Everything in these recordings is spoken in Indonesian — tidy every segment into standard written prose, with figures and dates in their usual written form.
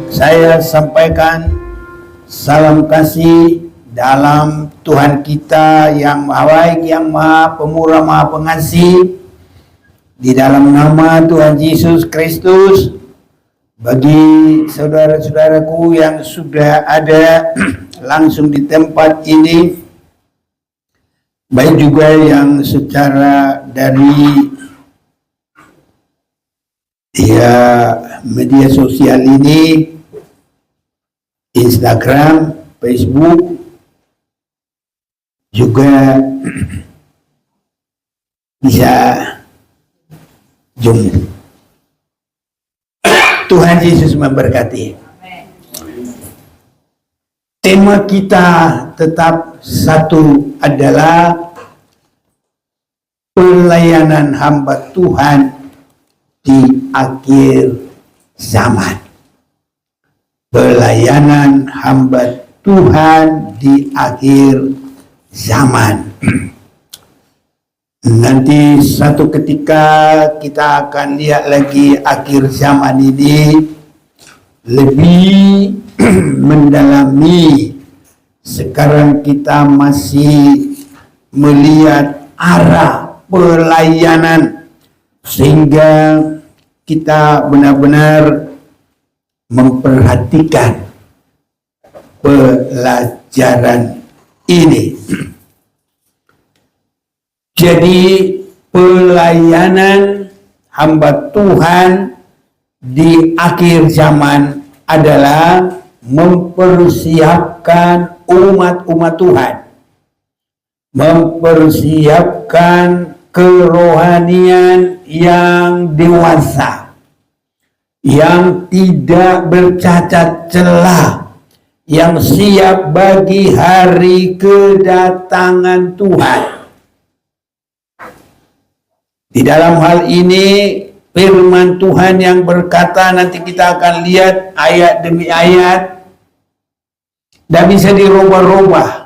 Saya sampaikan salam kasih dalam Tuhan kita yang maha baik, yang maha pemurah, maha pengasih, di dalam nama Tuhan Yesus Kristus, bagi saudara-saudaraku yang sudah ada langsung di tempat ini, baik juga yang secara dari media sosial ini, Instagram, Facebook, juga bisa Zoom. Tuhan Yesus memberkati. Tema kita tetap satu, adalah pelayanan hamba Tuhan di akhir zaman. Pelayanan hamba Tuhan di akhir zaman. Nanti satu ketika kita akan lihat lagi akhir zaman ini lebih mendalami. Sekarang kita masih melihat arah pelayanan, sehingga kita benar-benar memperhatikan pelajaran ini. Jadi pelayanan hamba Tuhan di akhir zaman adalah mempersiapkan umat-umat Tuhan, mempersiapkan kerohanian yang dewasa, yang tidak bercacat celah, yang siap bagi hari kedatangan Tuhan. Di dalam hal ini firman Tuhan yang berkata, nanti kita akan lihat ayat demi ayat, tidak bisa dirubah-rubah.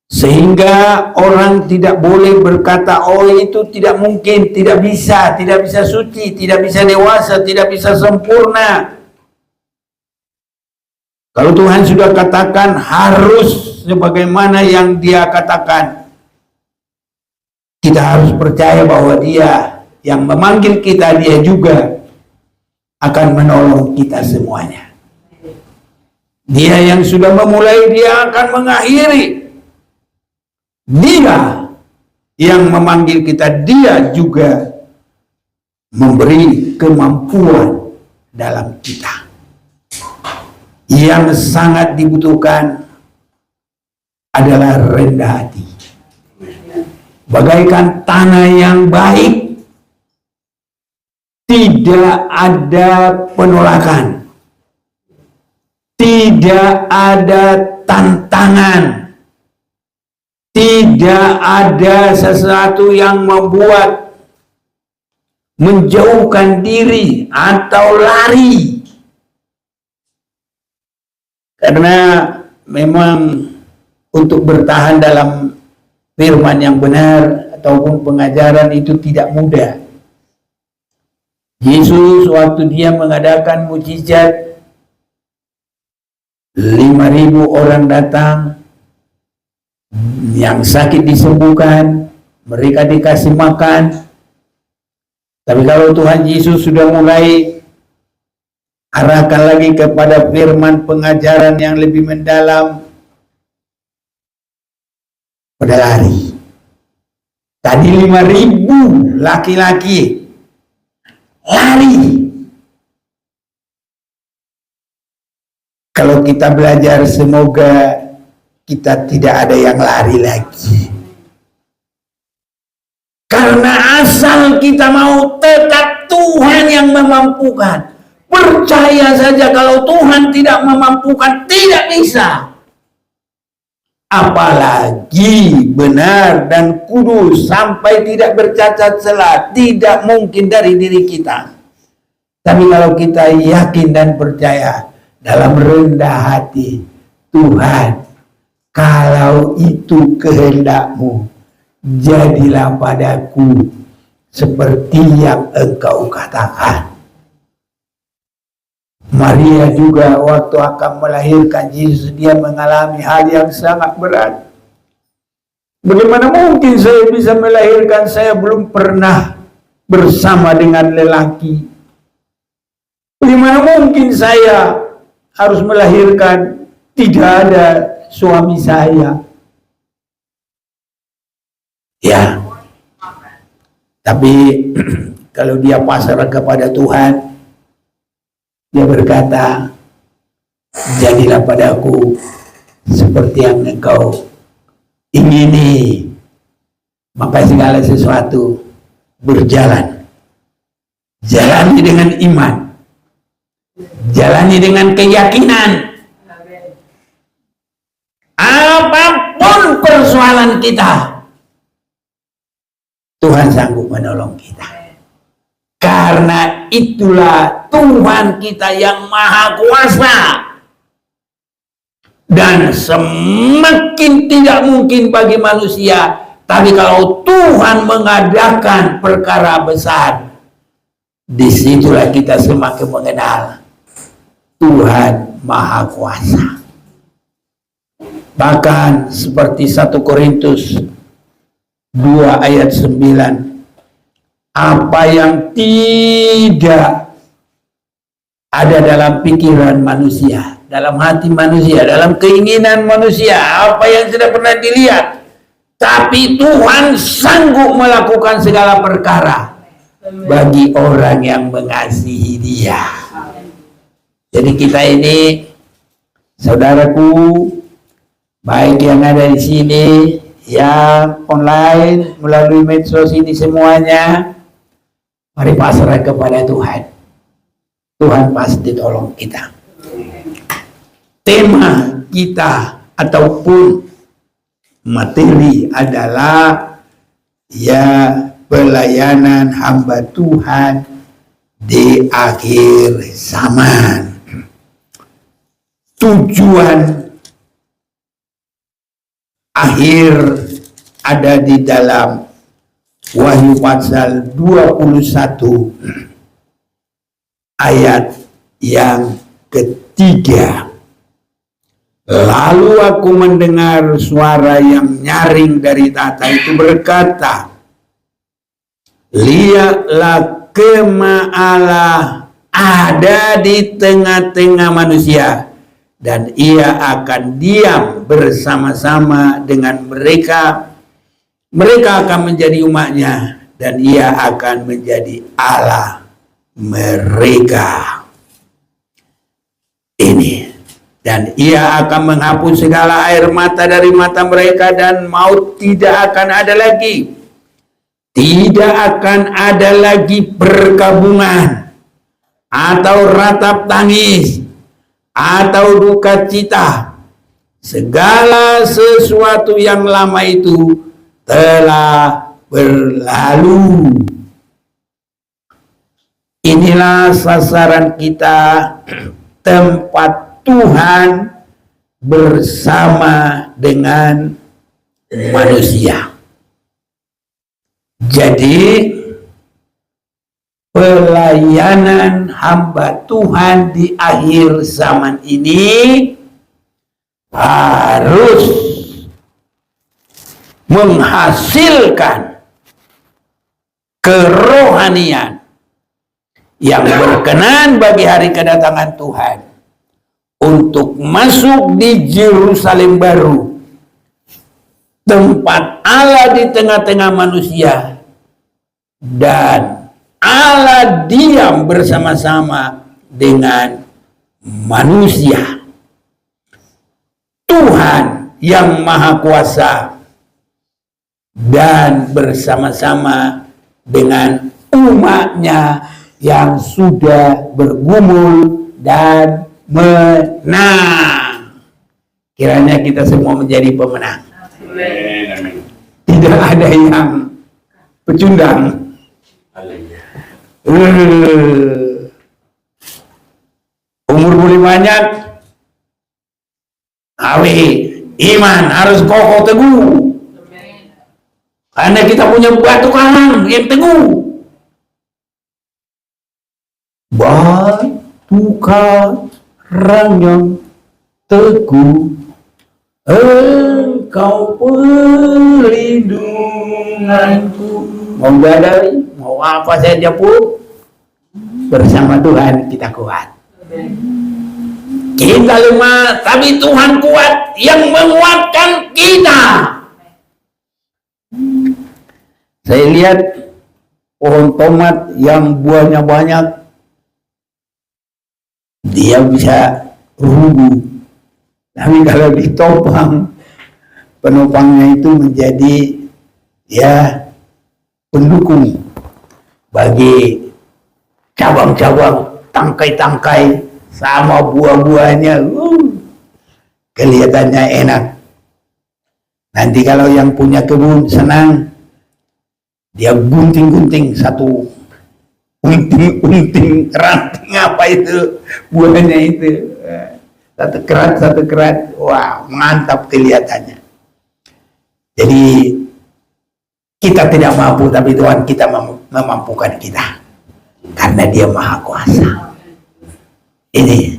Sehingga orang tidak boleh berkata, oh itu tidak mungkin, tidak bisa suci, tidak bisa dewasa, tidak bisa sempurna. Kalau Tuhan sudah katakan harus sebagaimana yang Dia katakan, kita harus percaya bahwa Dia yang memanggil kita, Dia juga akan menolong kita semuanya. Dia yang sudah memulai, Dia akan mengakhiri. Dia yang memanggil kita, Dia juga memberi kemampuan dalam kita. Yang sangat dibutuhkan adalah rendah hati. Bagaikan tanah yang baik, tidak ada penolakan, tidak ada tantangan, tidak ada sesuatu yang membuat menjauhkan diri atau lari. Karena memang untuk bertahan dalam firman yang benar ataupun pengajaran itu tidak mudah. Yesus waktu Dia mengadakan mukjizat, 5.000 orang datang, yang sakit disembuhkan, mereka dikasih makan. Tapi kalau Tuhan Yesus sudah mulai arahkan lagi kepada firman pengajaran yang lebih mendalam, pada lari. Tadi 5.000 laki-laki lari. Kalau kita belajar, semoga kita tidak ada yang lari lagi. Karena asal kita mau, tetap Tuhan yang memampukan. Percaya saja, kalau Tuhan tidak memampukan, tidak bisa. Apalagi benar dan kudus sampai tidak bercacat celah, tidak mungkin dari diri kita. Tapi kalau kita yakin dan percaya dalam rendah hati, Tuhan, kalau itu kehendak-Mu, jadilah padaku seperti yang Engkau katakan. Maria juga waktu akan melahirkan Yesus, dia mengalami hal yang sangat berat. Bagaimana mungkin saya bisa melahirkan, saya belum pernah bersama dengan lelaki. Bagaimana mungkin saya harus melahirkan, tidak ada suami saya. Ya, tapi kalau dia pasrah kepada Tuhan, dia berkata, jadilah padaku seperti yang engkau ingini, maka segala sesuatu berjalan. Jalani dengan iman, jalani dengan keyakinan. Apapun persoalan kita, Tuhan sanggup menolong kita. Karena itulah Tuhan kita yang maha kuasa. Dan semakin tidak mungkin bagi manusia, tapi kalau Tuhan mengadakan perkara besar, disitulah kita semakin mengenal Tuhan maha kuasa. Bahkan seperti 1 Korintus 2 ayat 9, apa yang tidak ada dalam pikiran manusia, dalam hati manusia, dalam keinginan manusia, apa yang tidak pernah dilihat, tapi Tuhan sanggup melakukan segala perkara bagi orang yang mengasihi Dia. Jadi kita ini, saudaraku, baik yang ada di sini, yang online, melalui medsos ini semuanya, mari pasrah kepada Tuhan. Tuhan pasti tolong kita. Tema kita ataupun materi adalah ya pelayanan hamba Tuhan di akhir zaman. Tujuan akhir ada di dalam Wahyu pasal 21 ayat yang ketiga. Lalu aku mendengar suara yang nyaring dari tahta itu berkata, lihatlah kemah Allah ada di tengah-tengah manusia, dan ia akan diam bersama-sama dengan mereka. Mereka akan menjadi umatnya, dan ia akan menjadi Allah mereka. Ini. Dan ia akan menghapus segala air mata dari mata mereka, dan maut tidak akan ada lagi. Tidak akan ada lagi perkabungan, atau ratap tangis, atau duka cita. Segala sesuatu yang lama itu telah berlalu. Inilah sasaran kita, tempat Tuhan bersama dengan manusia. Jadi pelayanan hamba Tuhan di akhir zaman ini harus menghasilkan kerohanian yang berkenan bagi hari kedatangan Tuhan, untuk masuk di Yerusalem baru, tempat Allah di tengah-tengah manusia, dan Allah diam bersama-sama dengan manusia. Tuhan yang maha kuasa dan bersama-sama dengan umatnya yang sudah bergumul dan menang. Kiranya kita semua menjadi pemenang. Amin. Tidak ada yang pecundang. Umur boleh banyak, iman harus kokoh teguh. Karena kita punya batu karang yang teguh. Batu sekarang yang teguh, Engkau perlindunganku. Mau gadai, mau apa saja pun, bersama Tuhan kita kuat. Kita lemah, tapi Tuhan kuat yang menguatkan kita. Saya lihat pohon tomat yang buahnya banyak, dia bisa rubuh. Tapi kalau ditopang, penopangnya itu menjadi ya pendukung bagi cabang-cabang, tangkai-tangkai sama buah-buahnya. Kelihatannya enak. Nanti kalau yang punya kebun senang, dia gunting-gunting satu unting ranting apa itu buahnya itu, satu kerat, wah mantap kelihatannya. Jadi kita tidak mampu, tapi Tuhan kita memampukan kita karena Dia Maha Kuasa. Ini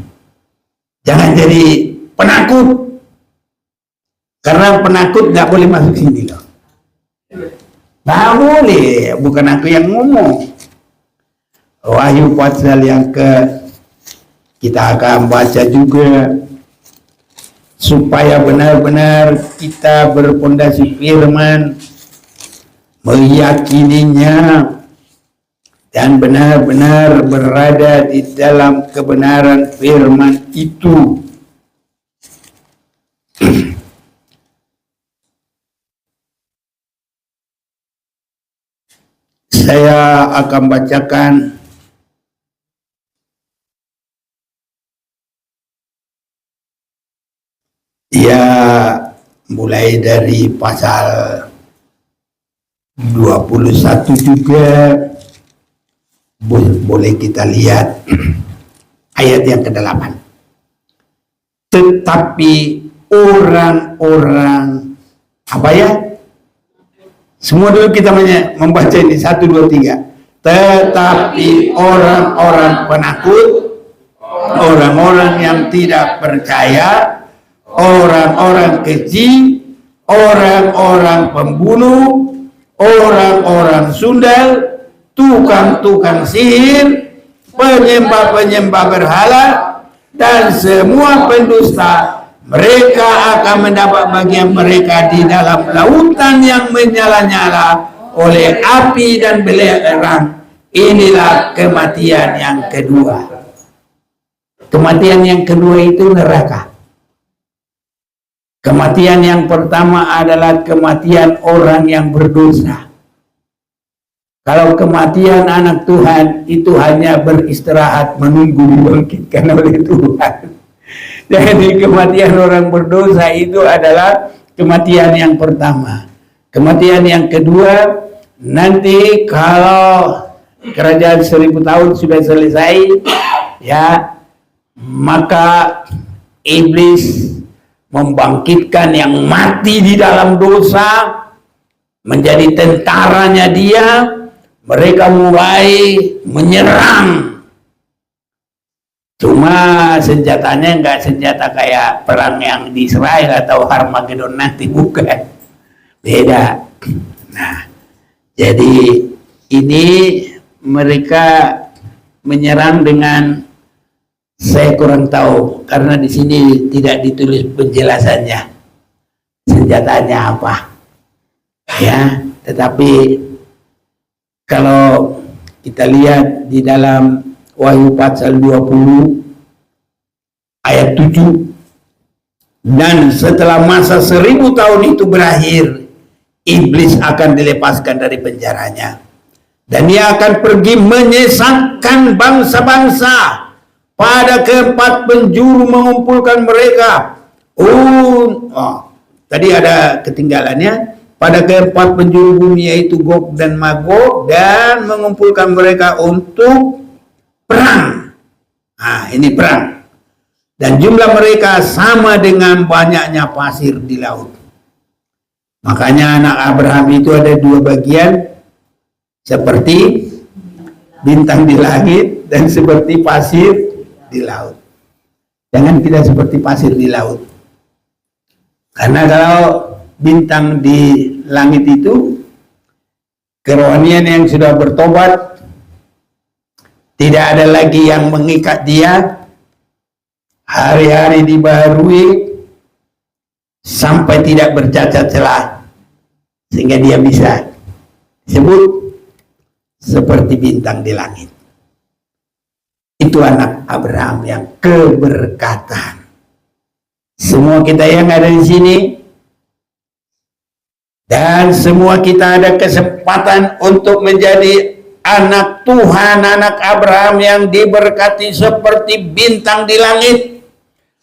jangan jadi penakut, karena penakut nggak boleh masuk sini loh. Nggak boleh, bukan aku yang ngomong. Wahyu pasal yang kita akan baca juga, supaya benar-benar kita berpondasi firman, meyakininya, dan benar-benar berada di dalam kebenaran firman itu. Saya akan bacakan ya mulai dari pasal 21 juga, boleh kita lihat ayat yang ke-8. Tetapi orang-orang apa ya? Semua dulu kita membaca ini 1, 2, 3. Tetapi orang-orang penakut, orang-orang yang tidak percaya, orang-orang keji, orang-orang pembunuh, orang-orang sundal, tukang-tukang sihir, penyembah-penyembah berhala, dan semua pendusta, mereka akan mendapat bagian mereka di dalam lautan yang menyala-nyala oleh api dan belerang. Inilah kematian yang kedua. Kematian yang kedua itu neraka. Kematian yang pertama adalah kematian orang yang berdosa. Kalau kematian anak Tuhan itu hanya beristirahat menunggu dibangkitkan oleh Tuhan. Jadi kematian orang berdosa itu adalah kematian yang pertama. Kematian yang kedua, nanti kalau kerajaan 1000 tahun sudah selesai, ya, maka iblis membangkitkan yang mati di dalam dosa menjadi tentaranya dia. Mereka mulai menyerang. Cuma senjatanya nggak senjata kayak perang yang di Israel atau Harmagedon nanti, bukan. Beda. Nah, jadi ini mereka menyerang dengan, saya kurang tahu karena di sini tidak ditulis penjelasannya senjatanya apa, ya. Tetapi kalau kita lihat di dalam Wahyu pasal 20 ayat 7, dan setelah masa 1000 tahun itu berakhir, iblis akan dilepaskan dari penjaranya, dan dia akan pergi menyesatkan bangsa-bangsa pada keempat penjuru, mengumpulkan mereka. Tadi ada ketinggalannya. Pada keempat penjuru bumi, yaitu Gog dan Magog, dan mengumpulkan mereka untuk perang. Nah, ini perang. Dan jumlah mereka sama dengan banyaknya pasir di laut. Makanya anak Abraham itu ada 2 bagian, seperti bintang di langit dan seperti pasir di di laut. Jangan kita seperti pasir di laut. Karena kalau bintang di langit itu, kerohanian yang sudah bertobat, tidak ada lagi yang mengikat dia, hari-hari dibaharui sampai tidak bercacat celah, sehingga dia bisa disebut seperti bintang di langit. Itu anak Abraham yang keberkatan. Semua kita yang ada di sini dan semua kita ada kesempatan untuk menjadi anak Tuhan, anak Abraham yang diberkati seperti bintang di langit.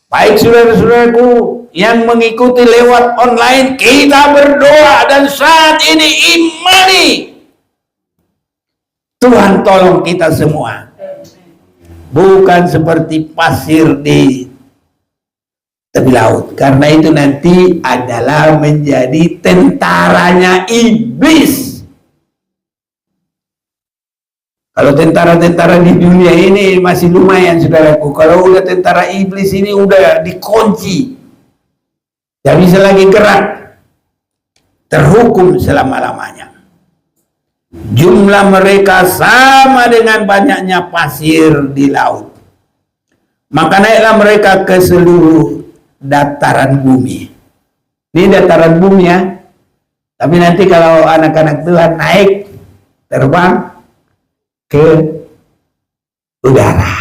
Baik saudara-saudaraku yang mengikuti lewat online, kita berdoa dan saat ini imani Tuhan tolong kita semua. Bukan seperti pasir di tepi laut. Karena itu nanti adalah menjadi tentaranya iblis. Kalau tentara-tentara di dunia ini masih lumayan saudaraku. Kalau udah tentara iblis ini udah dikunci. Tidak bisa lagi gerak. Terhukum selama-lamanya. Jumlah mereka sama dengan banyaknya pasir di laut. Maka naiklah mereka ke seluruh dataran bumi. Ini dataran bumi ya. Tapi nanti kalau anak-anak Tuhan naik, terbang ke udara.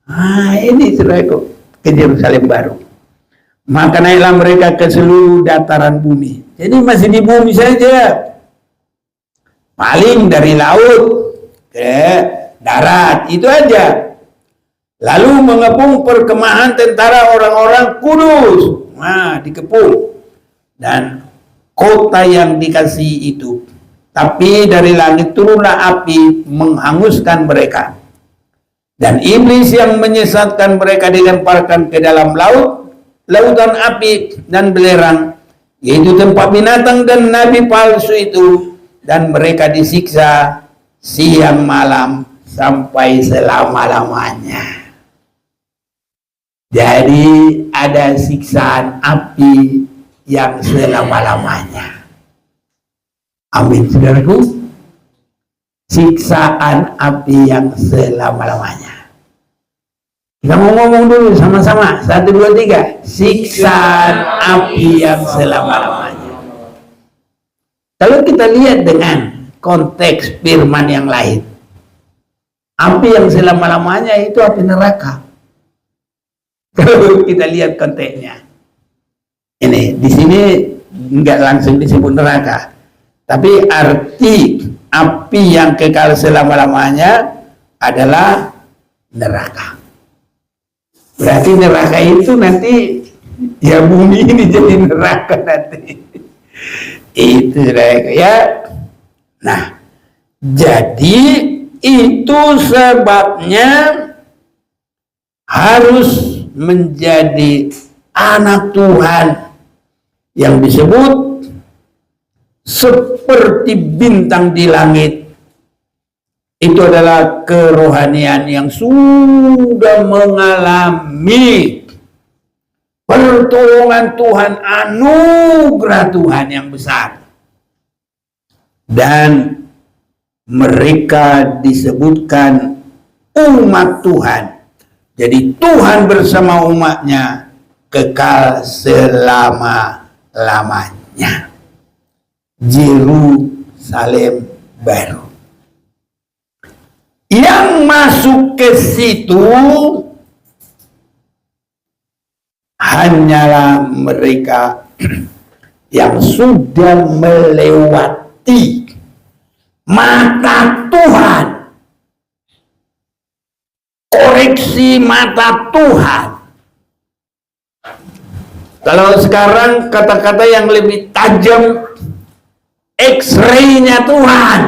Nah, ini saudaraku, ke Yerusalem baru. Maka naiklah mereka ke seluruh dataran bumi. Jadi masih di bumi saja. Paling dari laut ke darat, itu aja. Lalu mengepung perkemahan tentara orang-orang kudus. Nah, dikepung. Dan kota yang dikasih itu. Tapi dari langit turunlah api menghanguskan mereka. Dan iblis yang menyesatkan mereka dilemparkan ke dalam laut, lautan api dan belerang, yaitu tempat binatang dan nabi palsu itu. Dan mereka disiksa siang malam sampai selama-lamanya. Jadi ada siksaan api yang selama-lamanya. Amin saudaraku. Siksaan api yang selama-lamanya. Kita mau ngomong dulu sama-sama. 1, 2, 3. Siksaan api yang selama-lamanya. Kalau kita lihat dengan konteks firman yang lain, api yang selama-lamanya itu api neraka. Kalau kita lihat konteksnya, ini di sini nggak langsung disebut neraka, tapi arti api yang kekal selama-lamanya adalah neraka. Berarti neraka itu nanti ya bumi ini jadi neraka nanti. Itu ya. Nah, jadi itu sebabnya harus menjadi anak Tuhan yang disebut seperti bintang di langit. Itu adalah kerohanian yang sudah mengalami pertolongan Tuhan, anugerah Tuhan yang besar. Dan mereka disebutkan umat Tuhan. Jadi Tuhan bersama umatnya kekal selama-lamanya. Yerusalem baru. Yang masuk ke situ hanyalah mereka yang sudah melewati mata Tuhan, koreksi mata Tuhan. Kalau sekarang kata-kata yang lebih tajam, X-ray-nya Tuhan.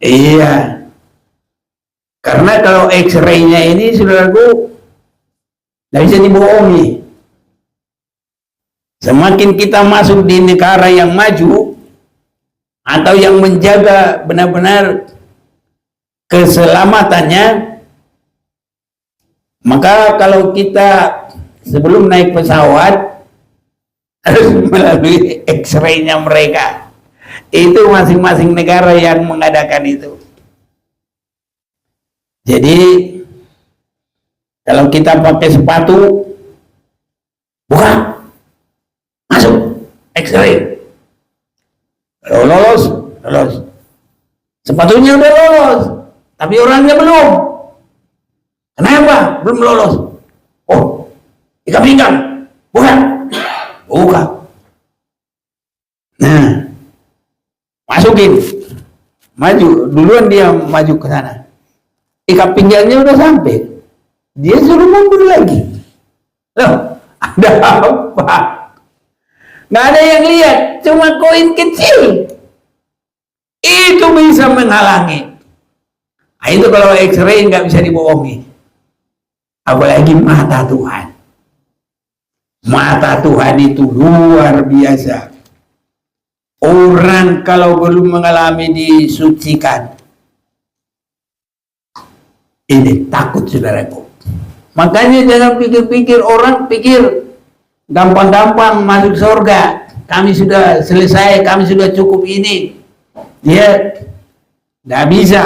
Iya, karena kalau X-ray-nya ini saudaraku tidak bisa dibohongi. Semakin kita masuk di negara yang maju atau yang menjaga benar-benar keselamatannya, Maka kalau kita sebelum naik pesawat harus melalui X-ray-nya mereka. Itu masing-masing negara yang mengadakan itu. Jadi kalau kita pakai sepatu, buka, masuk, X-ray. Kalau lolos. Sepatunya udah lolos, tapi orangnya belum. Kenapa? Belum lolos. Oh, ikat pinggang, buka. Nah, masukin, maju. Duluan dia maju ke sana. Ikat pinggangnya udah sampai. Dia suruh mundur lagi. Loh, ada apa? Nggak ada yang lihat, cuma koin kecil. Itu bisa menghalangi. Nah, itu kalau X-ray nggak bisa dibohongi. Apalagi mata Tuhan. Mata Tuhan itu luar biasa. Orang kalau belum mengalami disucikan, ini takut saudaraku. Makanya jangan pikir-pikir, orang pikir gampang-gampang masuk surga. Kami sudah selesai, kami sudah cukup ini. Ya, tidak bisa.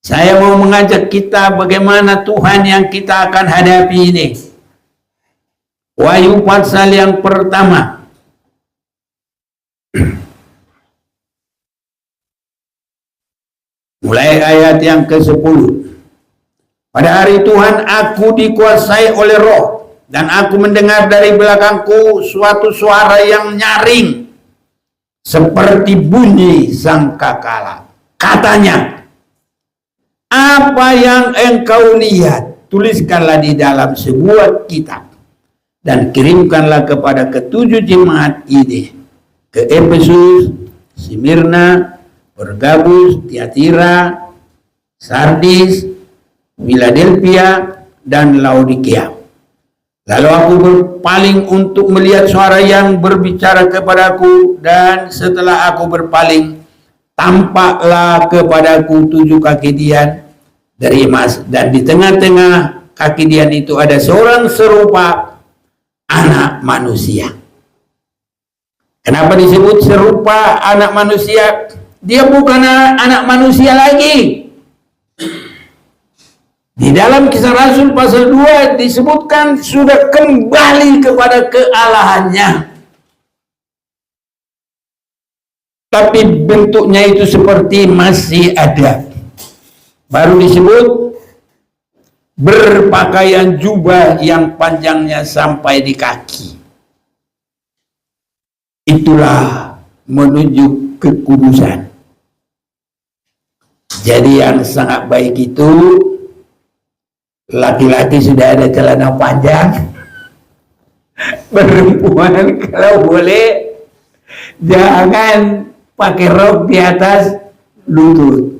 Saya mau mengajak kita bagaimana Tuhan yang kita akan hadapi ini. Wahyu pasal yang pertama. Mulai ayat yang ke-10. Pada hari Tuhan aku dikuasai oleh Roh, dan aku mendengar dari belakangku suatu suara yang nyaring seperti bunyi sangkakala. Katanya, apa yang engkau lihat, tuliskanlah di dalam sebuah kitab dan kirimkanlah kepada ketujuh jemaat ini, ke Efesus, Smyrna, Pergabus, Tiatira, Sardis, Philadelphia, dan Laodikia. Lalu aku berpaling untuk melihat suara yang berbicara kepadaku, dan setelah aku berpaling, tampaklah kepadaku 7 kaki dian dari emas, dan di tengah-tengah kaki dian itu ada seorang serupa anak manusia. Kenapa disebut serupa anak manusia? Dia bukan anak manusia lagi. Di dalam Kisah Rasul pasal 2 disebutkan sudah kembali kepada kealahannya. Tapi bentuknya itu seperti masih ada. Baru disebut berpakaian jubah yang panjangnya sampai di kaki. Itulah menuju kekudusan. Jadi yang sangat baik itu, laki-laki sudah ada celana panjang, perempuan kalau boleh jangan pakai rok di atas lutut.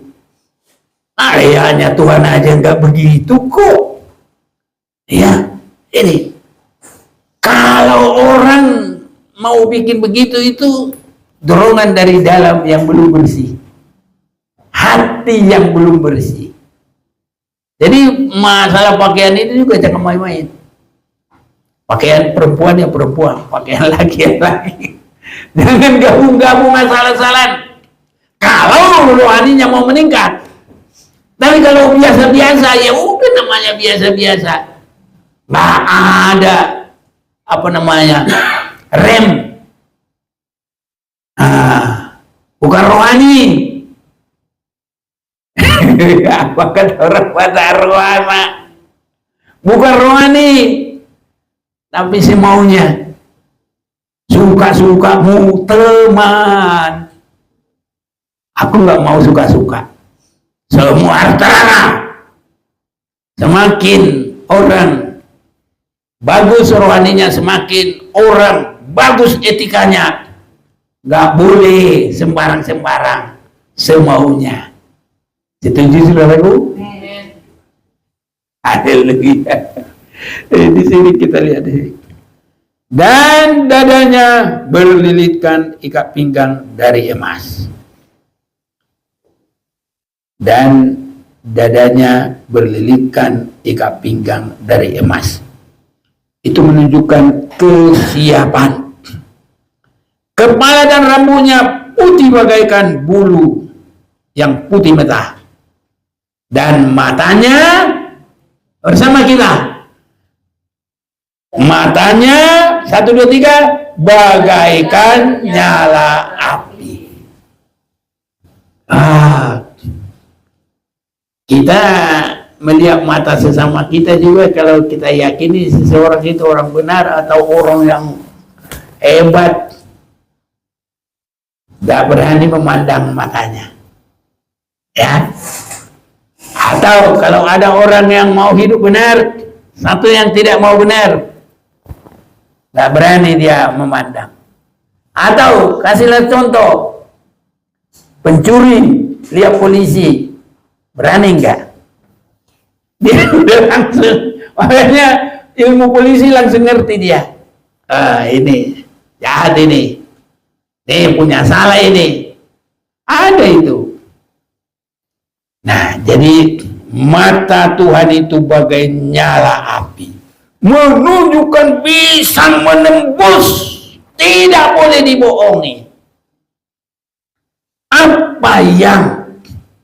Ayahnya Tuhan aja nggak begitu kok. Ya, ini kalau orang mau bikin begitu itu dorongan dari dalam yang belum bersih, hati yang belum bersih. Jadi masalah pakaian itu juga jangan main-main. Pakaian perempuan ya perempuan, pakaian laki ya laki. Jangan gabung-gabung masalah-salah. Kalau rohaninya mau meningkat. Tapi kalau biasa-biasa, ya udah namanya biasa-biasa. Nggak ada apa namanya rem. Bukan rohani. Apa kata orang pada rohana? Bukan rohani, tapi semaunya. Suka-sukamu teman. Aku nggak mau suka-suka. Semua terang. Semakin orang bagus rohaninya, semakin orang bagus etikanya. Nggak boleh sembarang-sembarang, semaunya. Setuju saudaraku? Haleluya. Di sini kita lihat di sini. Dan dadanya berlilitkan ikat pinggang dari emas. Dan dadanya berlilitkan ikat pinggang dari emas. Itu menunjukkan kesiapan. Kepala dan rambutnya putih bagaikan bulu yang putih merah. Dan matanya bersama kita. Matanya 1, 2, 3 bagaikan nyala api. Kita melihat mata sesama kita juga kalau kita yakini seseorang itu orang benar atau orang yang hebat, tidak berani memandang matanya, ya. Atau kalau ada orang yang mau hidup benar, satu yang tidak mau benar, tidak berani dia memandang. Atau kasihlah contoh, pencuri lihat polisi, berani enggak? Dia udah langsung, makanya ilmu polisi langsung ngerti dia. Ini jahat, ini punya salah, ini ada itu. Nah, jadi mata Tuhan itu bagai nyala api, menunjukkan bisa menembus, tidak boleh dibohongi. Apa yang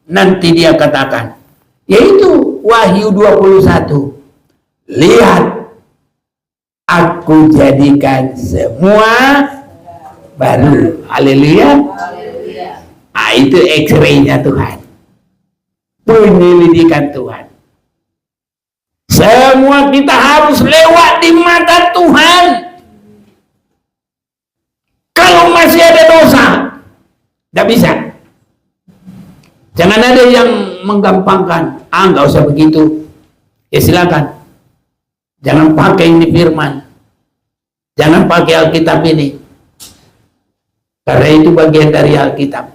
nanti dia katakan, yaitu Wahyu 21. Lihat, aku jadikan semua baru. Haleluya. Itu X-ray-nya Tuhan, penyelidikan Tuhan. Semua kita harus lewat di mata Tuhan. Kalau masih ada dosa, tidak bisa. Jangan ada yang menggampangkan, nggak usah begitu. Ya silakan. Jangan pakai ini firman. Jangan pakai Alkitab ini. Karena itu bagian dari Alkitab.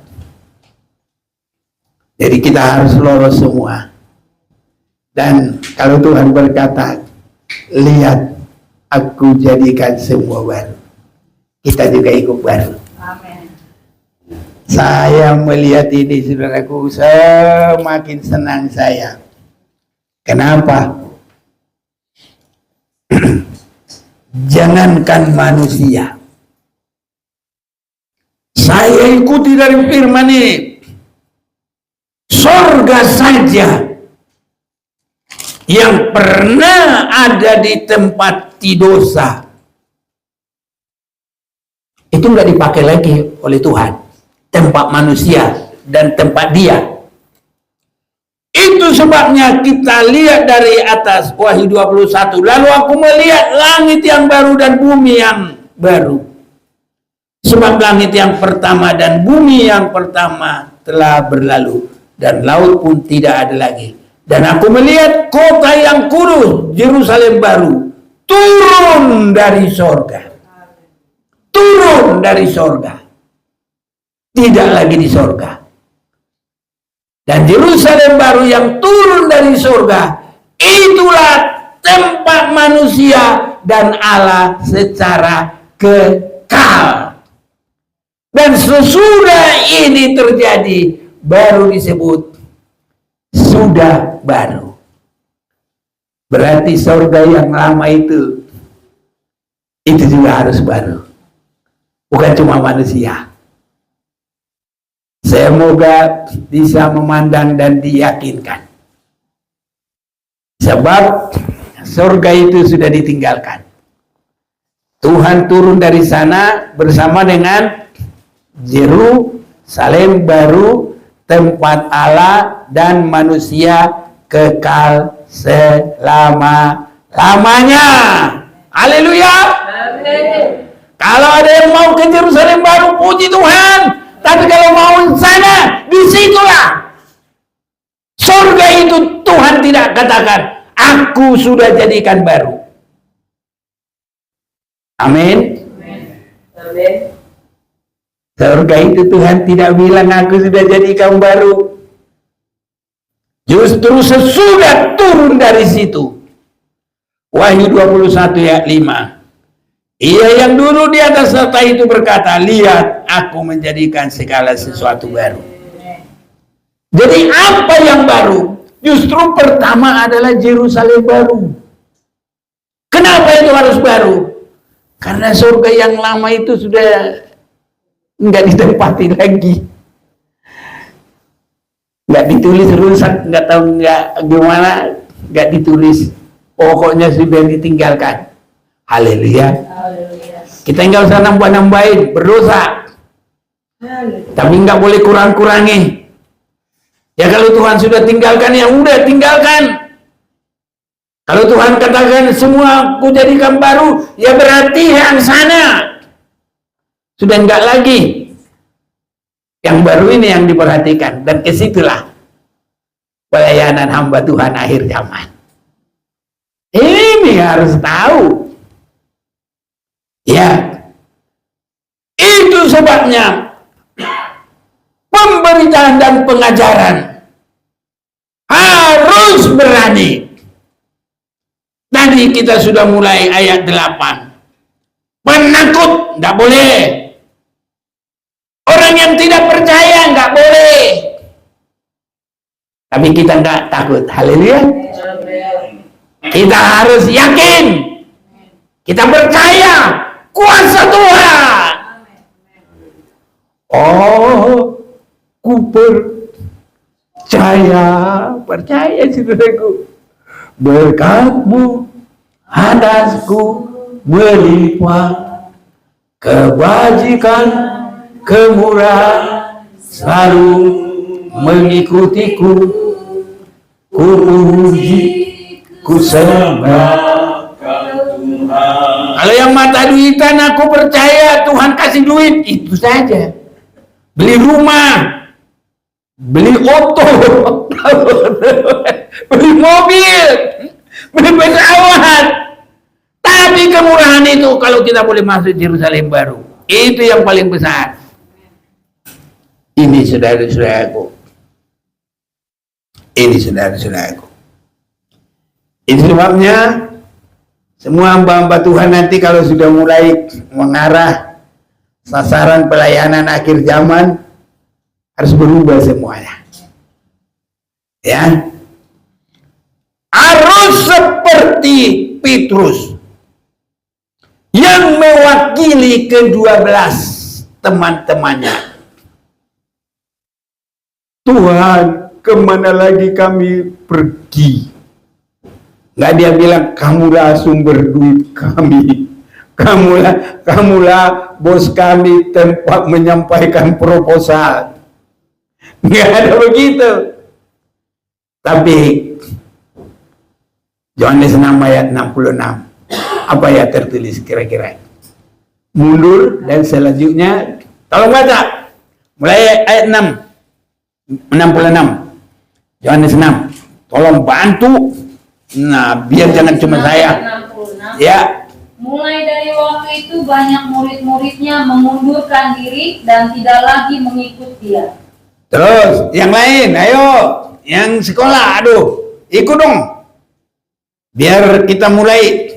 Jadi kita harus lolos semua. Dan kalau Tuhan berkata, lihat, aku jadikan semua baru, kita juga ikut baru. Amen. Saya melihat ini, saudaraku, semakin senang saya. Kenapa? Jangankan manusia, saya ikuti dari firman ini. Sorga saja yang pernah ada di tempat dosa itu nggak dipakai lagi oleh Tuhan, tempat manusia dan tempat dia. Itu sebabnya kita lihat dari atas Wahyu 21, lalu aku melihat langit yang baru dan bumi yang baru, sebab langit yang pertama dan bumi yang pertama telah berlalu dan laut pun tidak ada lagi. Dan aku melihat kota yang kudus, Yerusalem baru, turun dari sorga. Turun dari sorga. Tidak lagi di sorga. Dan Yerusalem baru yang turun dari sorga, itulah tempat manusia dan Allah secara kekal. Dan sesudah ini terjadi, baru disebut sudah baru. Berarti surga yang lama itu juga harus baru. Bukan cuma manusia. Semoga bisa memandang dan diyakinkan. Sebab surga itu sudah ditinggalkan. Tuhan turun dari sana bersama dengan Yerusalem baru, tempat Allah dan manusia kekal selama-lamanya. Haleluya. Kalau ada yang mau ke Yerusalem baru, puji Tuhan. Tapi kalau mau sana, disitulah surga itu. Tuhan tidak katakan, aku sudah jadikan baru. Amin. Amin. Surga itu Tuhan tidak bilang aku sudah jadikan baru. Justru sesudah turun dari situ. Wahyu 21 ayat 5. Ia yang dulu di atas tahta itu berkata, lihat, aku menjadikan segala sesuatu baru. Jadi apa yang baru? Justru pertama adalah Yerusalem baru. Kenapa itu harus baru? Karena surga yang lama itu sudah nggak ditempati lagi, nggak ditulis rusak, nggak tahu nggak gimana, nggak ditulis, pokoknya sudah ditinggalkan. Haleluya. Kita nggak usah nambah-nambahin, berdosa, tapi nggak boleh kurang-kurangi. Ya kalau Tuhan sudah tinggalkan, ya udah tinggalkan. Kalau Tuhan katakan semua ku jadikan baru, ya berarti yang sana sudah enggak lagi. Yang baru ini yang diperhatikan, dan kesitulah pelayanan hamba Tuhan akhir zaman. Ini harus tahu. Ya, itu sebabnya pemberitaan dan pengajaran harus berani. Tadi kita sudah mulai ayat 8. Penakut nggak boleh. Orang yang tidak percaya nggak boleh. Tapi kita nggak takut. Haleluya. Kita harus yakin. Kita percaya kuasa Tuhan. Oh, ku percaya saudaraku. Berkat-Mu atasku melimpah, kebajikan, kemurahan selalu mengikutiku. Ku puji, ku sembah Tuhan. Kalau yang mata duitan, aku percaya Tuhan kasih duit, itu saja. Beli rumah, beli oto, beli mobil, beli pesawat. Tapi kemurahan itu kalau kita boleh masuk Yerusalem baru, itu yang paling besar. Ini saudara-saudaraku. Ini saudara-saudaraku. Itu sebabnya semua hamba-hamba Tuhan nanti kalau sudah mulai mengarah sasaran pelayanan akhir zaman harus berubah semuanya. Ya. Harus seperti Petrus yang mewakili ke-12 teman-temannya. Tuhan, kemana lagi kami pergi? Nggak dia bilang, kamulah sumber duit kami. Kamulah bos kami, tempat menyampaikan proposal. Nggak ada begitu. Tapi Yohanes 6 ayat 66. Apa ya tertulis kira-kira? Mundur dan selanjutnya, tolong baca. Mulai ayat 66. Yohanes 6. Tolong bantu. Nah, biar jangan cuma saya. 66. Ya. Mulai dari waktu itu banyak murid-muridnya mengundurkan diri dan tidak lagi mengikut dia. Terus yang lain, ayo, yang sekolah, aduh, ikut dong. Biar kita mulai.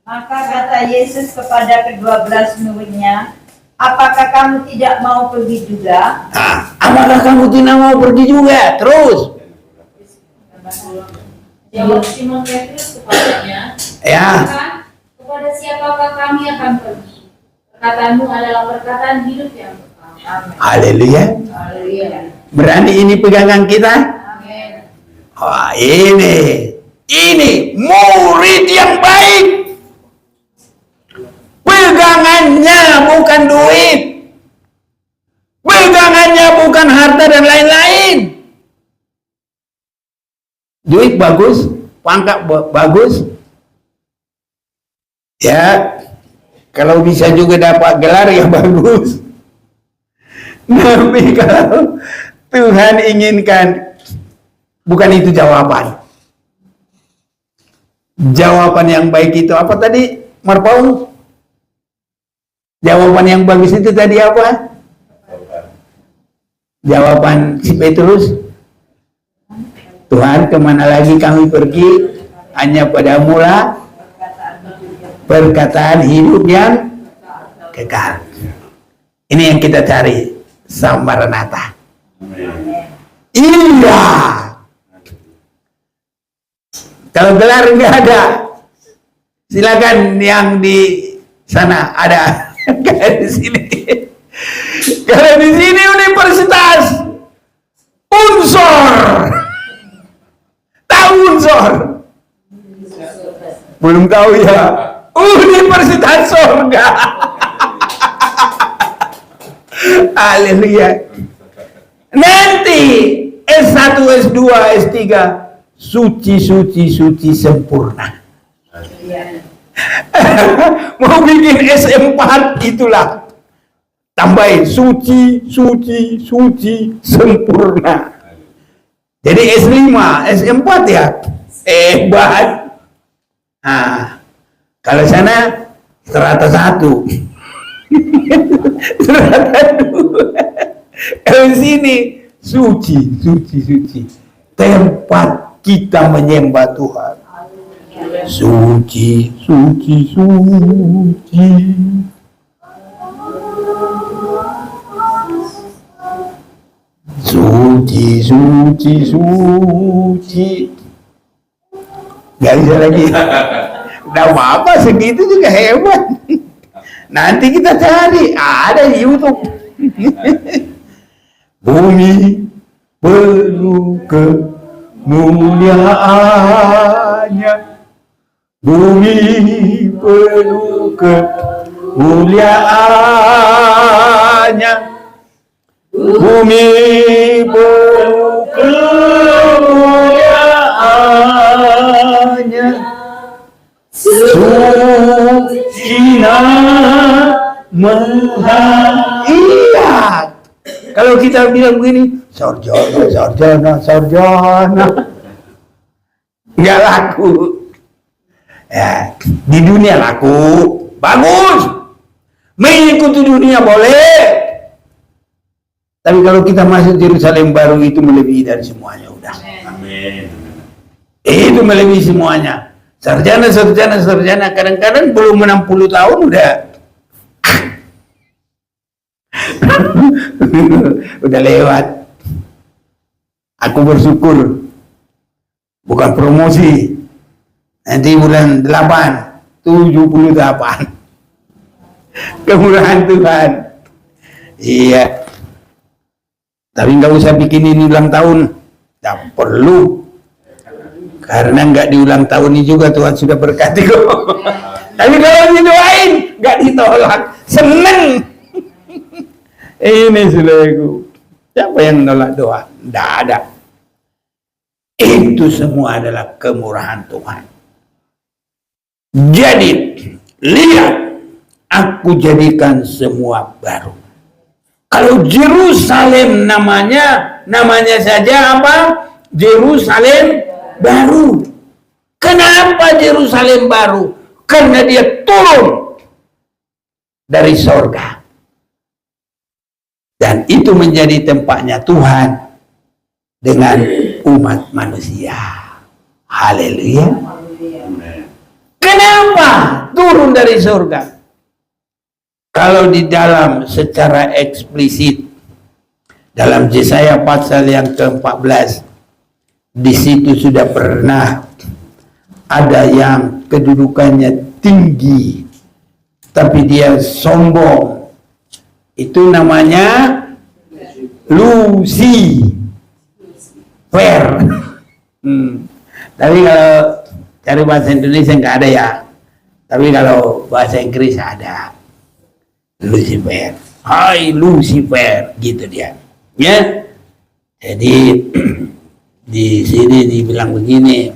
Maka kata Yesus kepada ke-12 muridnya, apakah kamu tidak mau pergi juga? Nah, apakah kamu tidak mau pergi juga? Terus. Jawab Simon Petrus kepadanya, Ya. kepada siapakah kami akan pergi? Perkataanmu adalah perkataan hidup yang kekal. Amin. Haleluya. Haleluya. Berani ini pegangan kita? Amin. Wah, ini murid yang baik. Pegangannya bukan duit. Pegangannya bukan harta dan lain-lain. Duit bagus, pangkat bagus. Ya, kalau bisa juga dapat gelar ya bagus. Tapi kalau Tuhan inginkan, bukan itu jawaban. Jawaban yang baik itu apa tadi, Marpaung? Jawaban yang bagus itu tadi apa? Jawaban si Petrus, Tuhan, kemana lagi kami pergi? Hanya padamu lah perkataan hidup yang kekal. Ini yang kita cari, Maranatha. Iya. Kalau gelar nggak ada, silakan yang di sana ada. Kalau di sini, kalau di sini universitas Unsur, tahu Unsur? Belum tahu ya? Universitas Surga. Haleluya. Nanti S1, S2, S3 suci sempurna. Mau bikin S4 itulah tambahin suci sempurna. Jadi S5, S4 ya hebat. Nah, kalau sana strata 1, strata 2. Kalau sini suci. Tempat kita menyembah Tuhan. Suci. Gak bisa lagi. Udah apa segitu juga hebat. Nanti kita cari, ada di YouTube. Bumi penuh kemuliaannya, bumi penuh kemuliaannya, bumi penuh kemuliaannya, suci nama. Iya, kalau kita bilang begini, sarjana, nggak laku. Ya, di dunia laku, bagus. Mengikuti dunia boleh. Tapi kalau kita masuk Yerusalem baru itu melebihi dari semuanya, udah. Amin. Itu melebihi semuanya. Sarjana, kadang-kadang belum 60 tahun udah. Udah lewat. Aku bersyukur, bukan promosi. Nanti bulan 8, 78. Kemurahan Tuhan. Iya. Tapi nggak usah bikin ini ulang tahun. Tak perlu. Karena nggak di ulang tahun ini juga Tuhan sudah berkati kok. Tapi kalau didoain, nggak ditolak. Seneng. Ini saudaraku. Siapa yang nolak doa? Tidak ada. Itu semua adalah kemurahan Tuhan. Jadi, lihat, aku jadikan semua baru. Kalau Yerusalem namanya saja apa? Yerusalem baru. Kenapa Yerusalem baru? Karena dia turun dari sorga. Dan itu menjadi tempatnya Tuhan dengan umat manusia. Haleluya. Kenapa turun dari surga? Kalau di dalam secara eksplisit dalam Yesaya pasal yang ke-14, di situ sudah pernah ada yang kedudukannya tinggi tapi dia sombong. Itu namanya Lucifer. Tapi kalau cari bahasa Indonesia nggak ada ya. Tapi kalau bahasa Inggris ada. Lucifer. Hai Lucifer, gitu dia. Ya. Jadi di sini dibilang begini.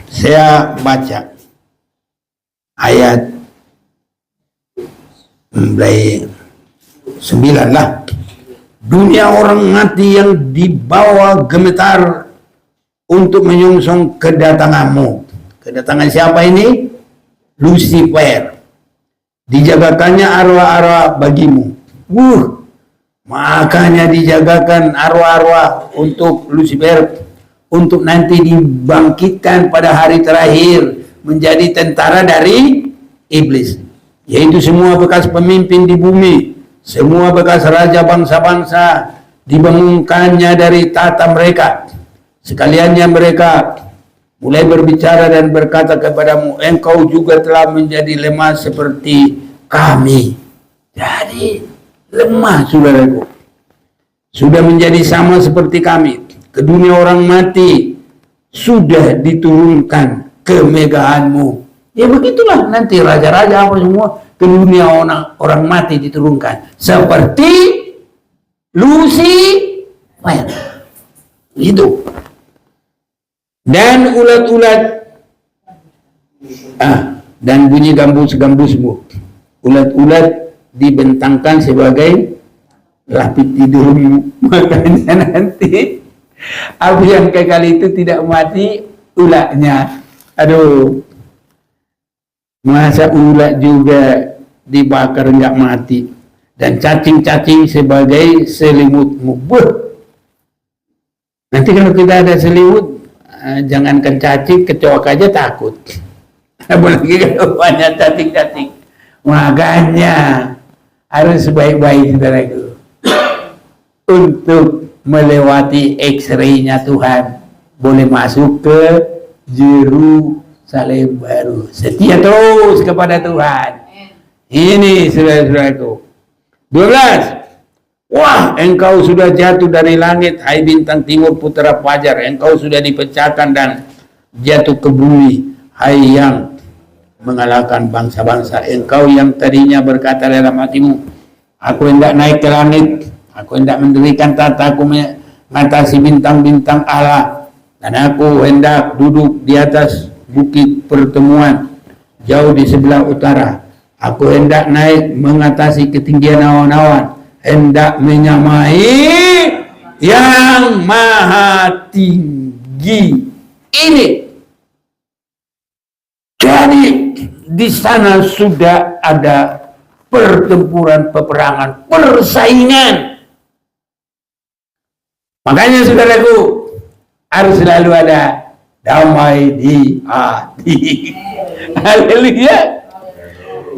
Saya baca ayat mulai 9 lah. Dunia orang mati yang dibawa gemetar untuk menyongsong kedatanganmu. Kedatangan siapa ini? Lucifer. Dijagakannya arwah-arwah bagimu. Makanya dijagakan arwah-arwah untuk Lucifer, untuk nanti dibangkitkan pada hari terakhir menjadi tentara dari iblis, yaitu semua bekas pemimpin di bumi, semua bekas raja bangsa-bangsa, dibangunkannya dari tata mereka. Sekaliannya mereka mulai berbicara dan berkata kepadamu, engkau juga telah menjadi lemah seperti kami. Jadi lemah, saudaraku. Sudah menjadi sama seperti kami. Ke dunia orang mati sudah diturunkan kemegahanmu. Ya begitulah nanti raja-raja apa semua ke dunia orang mati diturunkan. Seperti Lucifer. Itu. Dan ulat-ulat dan bunyi gambus-gambusmu. Ulat-ulat dibentangkan sebagai lapis tidurmu. Makanya nanti api yang kekal itu tidak mati ulatnya. Aduh. Masa ulat juga dibakar enggak mati. Dan cacing-cacing sebagai selimutmu. Nanti kalau kita ada selimut, jangankan cacing, kecoak aja takut. Apalagi kalau banyak cacing-cacing. Makanya harus baik-baik, saudaraku. Untuk melewati X-ray-nya Tuhan, boleh masuk ke Yerusalem baru. Setia terus kepada Tuhan. Ini saudara-saudaraku. 12. Wah, engkau sudah jatuh dari langit, hai bintang timur putra fajar. Engkau sudah dipecahkan dan jatuh ke bumi, hai yang mengalahkan bangsa-bangsa. Engkau yang tadinya berkata dalam hatimu, aku hendak naik ke langit, aku hendak mendirikan tataku mengatasi bintang-bintang Allah, dan aku hendak duduk di atas bukit pertemuan jauh di sebelah utara. Aku hendak naik mengatasi ketinggian awan-awan, hendak menyamai yang maha tinggi. Ini jadi di sana sudah ada pertempuran, peperangan, persaingan. Makanya saudaraku, harus selalu ada damai di hati. Haleluya.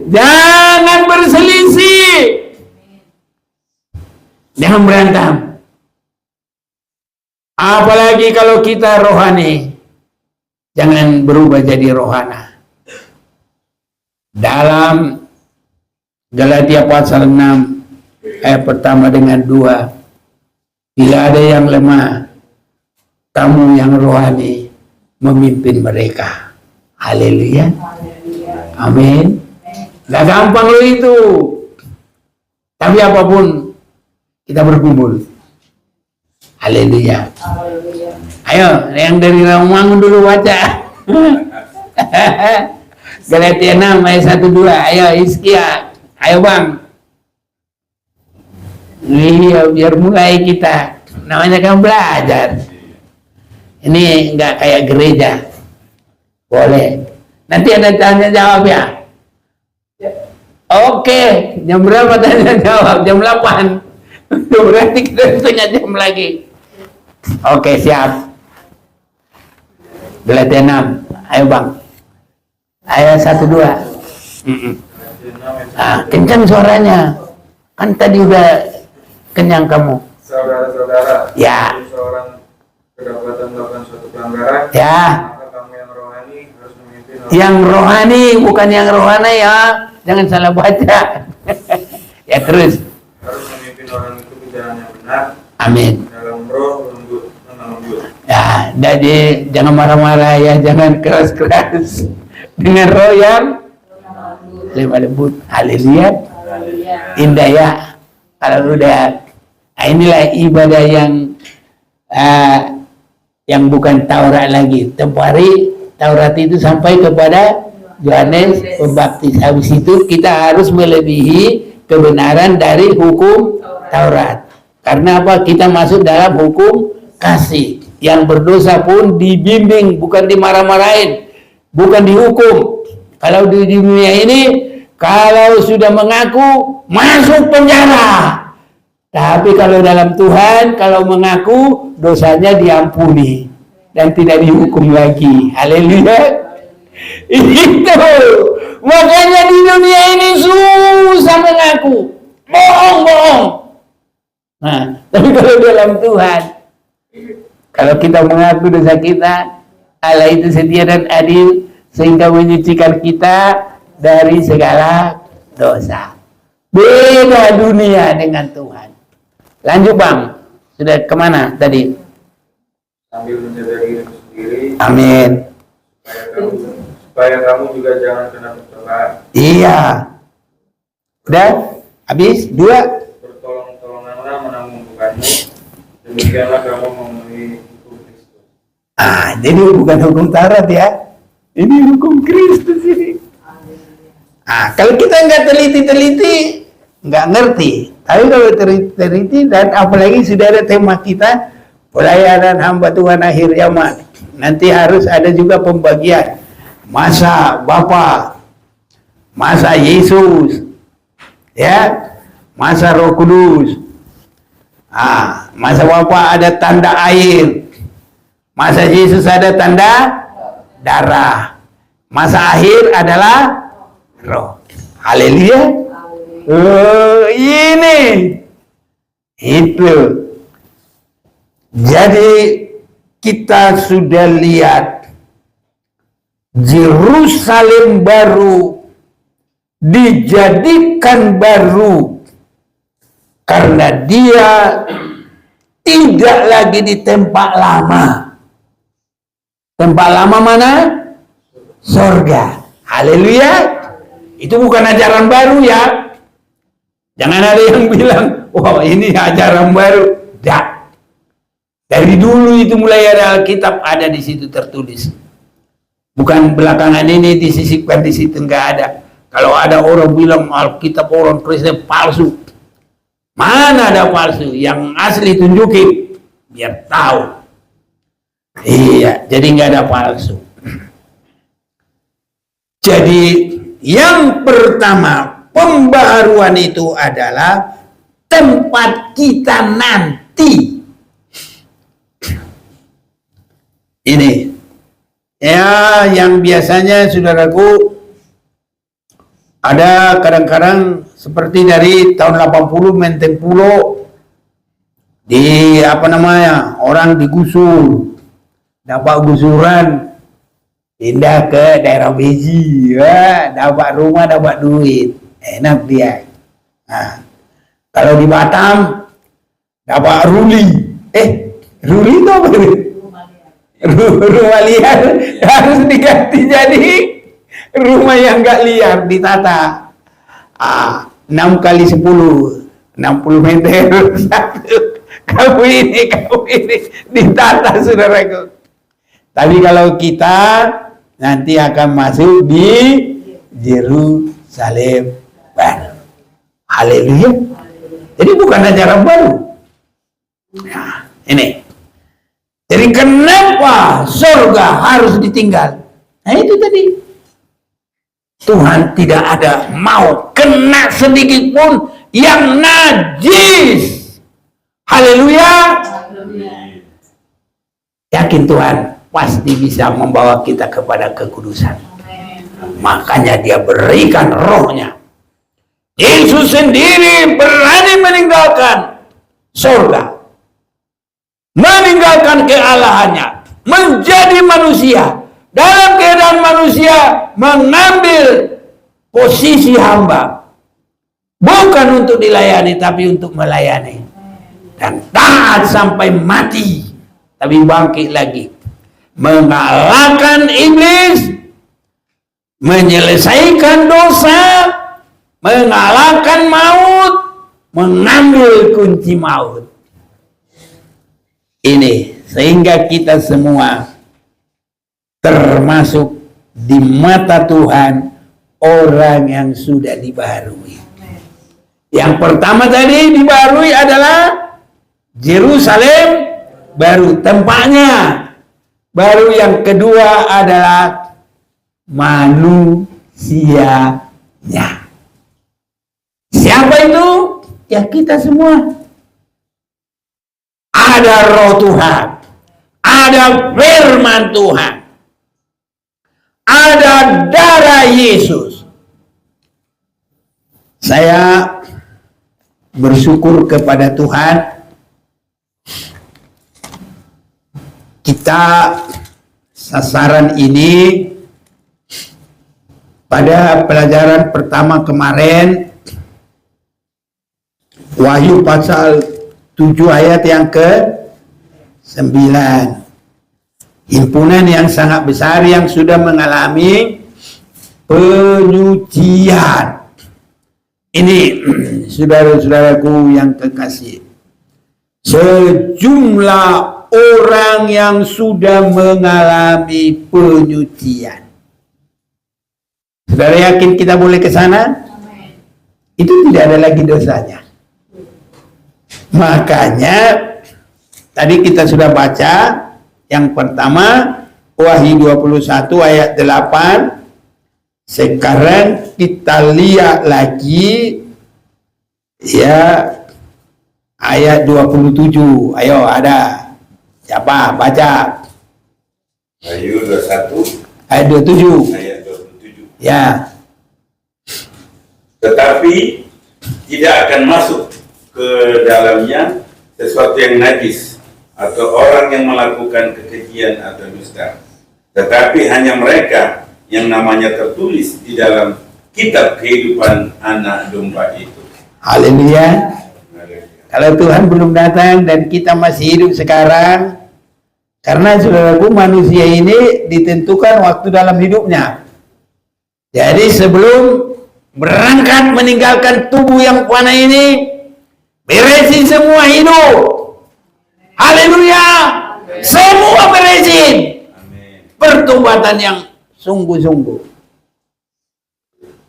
Jangan berselisih. Jangan berantem. Apalagi kalau kita rohani. Jangan berubah jadi rohana. Dalam Galatia pasal 6 ayat pertama dengan 2, bila ada yang lemah, kamu yang rohani memimpin mereka. Haleluya. Amin. Gak gampang loh itu. Tapi apapun kita berkumpul. Haleluya. Ayo, yang dari Rawamangun dulu baca. Galatia 6 ayat 1-2. Ayo Iskia. Ayo Bang. Iya, biar mulai kita. Namanya kan belajar. Ini enggak kayak gereja. Boleh. Nanti ada tanya jawab ya. Oke, jam berapa tanya jawab? Jam 8. Berarti kita setengah jam lagi. Oke, siap. Galatia 6. Ayo Bang. Ayat 1-2. Kencang suaranya. Kan tadi udah kenyang kamu. Saudara-saudara, Ya. seorang kedapatan melakukan suatu pelanggaran, Ya. maka kamu yang rohani harus memimpin orang. Yang rohani, bukan yang rohana ya. Jangan salah baca. Ya terus. Harus memimpin orang itu ke jalan yang benar. Amin. Dalam roh lembut, lembut. Ya, jadi jangan marah-marah ya, jangan keras-keras. Dengan roh yang lemah lembut. Haleluya. Indah ya. Kalau udah, inilah ibadah yang bukan Taurat lagi. Tempoh hari Taurat itu sampai kepada Yohanes Pembaptis. Habis itu kita harus melebihi kebenaran dari hukum Taurat. Karena apa? Kita masuk dalam hukum kasih. Yang berdosa pun dibimbing, bukan dimarah-marahin, bukan dihukum. Kalau di dunia ini, kalau sudah mengaku, masuk penjara. Tapi kalau dalam Tuhan, kalau mengaku, dosanya diampuni dan tidak dihukum lagi. Haleluya. Itu. Makanya di dunia ini susah mengaku. Bohong-bohong. Nah, tapi kalau dalam Tuhan, kalau kita mengaku dosa kita, Allah itu setia dan adil sehingga menyucikan kita dari segala dosa. Beda dunia dengan Tuhan. Lanjut Bang, sudah kemana tadi? Sambil menjaga diri sendiri. Amin. Supaya kamu juga jangan kena pencobaan. Iya. Udah? Habis? 2. Bertolong-tolonganlah menanggung bebanmu. Demikianlah kamu memenuhi hukum Kristus. Jadi bukan hukum Taurat ya. Ini hukum Kristus ini. Kalau kita nggak teliti-teliti, nggak ngerti. Tapi kalau teliti dan apalagi sudah ada tema kita, pelayanan hamba Tuhan akhir zaman. Nanti harus ada juga pembagian. Masa Bapa, masa Yesus, ya, masa Roh Kudus. Masa Bapa ada tanda air, masa Yesus ada tanda darah, masa akhir adalah Roh. Haleluya. Ini itu. Jadi kita sudah lihat Yerusalem baru dijadikan baru karena dia tidak lagi di tempat lama. Tempat lama mana? Sorga. Haleluya. Itu bukan ajaran baru ya. Jangan ada yang bilang, wah ini ajaran baru. Tidak. Dari dulu itu mulai ada Alkitab ada di situ tertulis. Bukan belakangan ini disisipkan di situ, enggak ada. Kalau ada orang bilang Alkitab orang Kristen palsu, mana ada palsu? Yang asli tunjukin, biar tahu. Iya, jadi enggak ada palsu. Jadi yang pertama pembaharuan itu adalah tempat kita nanti. Ini ya yang biasanya saudaraku ada kadang-kadang seperti dari tahun 80 Menteng Pulo di apa namanya orang digusur, dapat gusuran pindah ke daerah Beji, ya, dapat rumah dapat duit, enak dia. Kalau di Batam dapat ruli, ruli itu apa? Rumah liar harus diganti jadi rumah yang enggak liar, ditata 6 kali 10 60 meter satu. Kamu ini ditata saudaraku. Tapi kalau kita nanti akan masuk di Yerusalem baru. Haleluya. Jadi bukan ajaran baru. Nah, ini. Jadi kenapa surga harus ditinggal? Nah itu tadi. Tuhan tidak ada mau kena sedikit pun yang najis. Haleluya. Yakin Tuhan pasti bisa membawa kita kepada kekudusan. Makanya dia berikan rohnya. Yesus sendiri berani meninggalkan surga, meninggalkan kealahannya, menjadi manusia, dalam keadaan manusia mengambil posisi hamba, bukan untuk dilayani tapi untuk melayani, dan taat sampai mati, tapi bangkit lagi, mengalahkan iblis, menyelesaikan dosa, mengalahkan maut, mengambil kunci maut. Ini sehingga kita semua termasuk di mata Tuhan orang yang sudah dibaharui. Yang pertama tadi dibaharui adalah Yerusalem baru, tempatnya baru. Yang kedua adalah manusianya. Siapa itu? Ya kita semua. Ada roh Tuhan, ada firman Tuhan, ada darah Yesus. Saya bersyukur kepada Tuhan. Kita sasaran ini pada pelajaran pertama kemarin, Wahyu pasal 7 ayat yang ke-9. Himpunan yang sangat besar yang sudah mengalami penyucian. Ini saudara-saudaraku yang kekasih, sejumlah orang yang sudah mengalami penyucian. Saudara yakin kita boleh ke sana? Itu tidak ada lagi dosanya. Makanya tadi kita sudah baca yang pertama Wahyu 21 ayat 8. Sekarang kita lihat lagi ya ayat 27. Ayo, ada siapa baca? Wahyu 21 Ayat 27. ayat 27. Ya. Tetapi tidak akan masuk ke dalamnya sesuatu yang najis atau orang yang melakukan kekejian atau dusta, tetapi hanya mereka yang namanya tertulis di dalam kitab kehidupan anak domba itu. Haleluya. Kalau Tuhan belum datang dan kita masih hidup sekarang, karena saudaraku manusia ini ditentukan waktu dalam hidupnya. Jadi sebelum berangkat meninggalkan tubuh yang fana ini, beresin semua hidup. Haleluya. Semua beresin. Amin. Pertobatan yang sungguh-sungguh.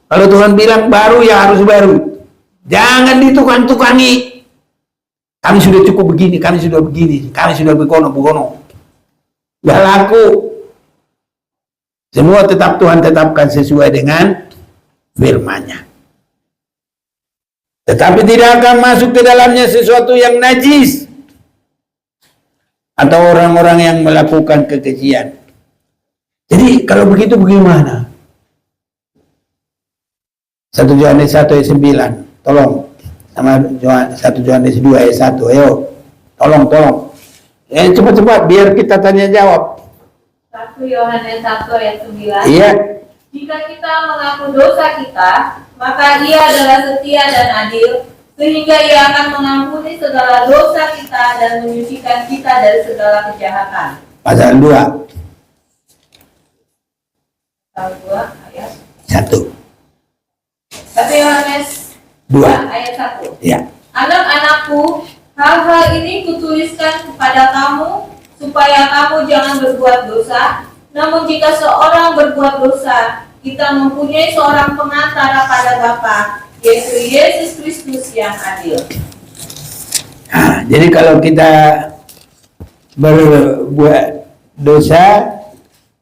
Kalau Tuhan bilang baru, ya harus baru. Jangan ditukang-tukangi. Kami sudah cukup begini, kami sudah begini, kami sudah begono. Gak laku. Semua tetap Tuhan tetapkan sesuai dengan firman-Nya. Tetapi tidak akan masuk ke dalamnya sesuatu yang najis atau orang-orang yang melakukan kekejian. Jadi kalau begitu bagaimana? 1 Yohanes 1 ayat 9. Tolong. Sama 1 Yohanes 2 ayat 1. Ayo. Tolong. Cepat-cepat biar kita tanya jawab. 1 Yohanes 1 ayat 9. Iya. Jika kita mengaku dosa kita, maka Ia adalah setia dan adil, sehingga Ia akan mengampuni segala dosa kita dan menyucikan kita dari segala kejahatan. Pasal 2. Pasal 2 ayat 1. 1 Yohanes 2. ayat 1. Ya. Anak-anakku, hal-hal ini kutuliskan kepada kamu, supaya kamu jangan berbuat dosa. Namun jika seorang berbuat dosa, kita mempunyai seorang pengantara pada Bapa, yaitu Yesus Kristus yang adil. Nah, jadi kalau kita berbuat dosa,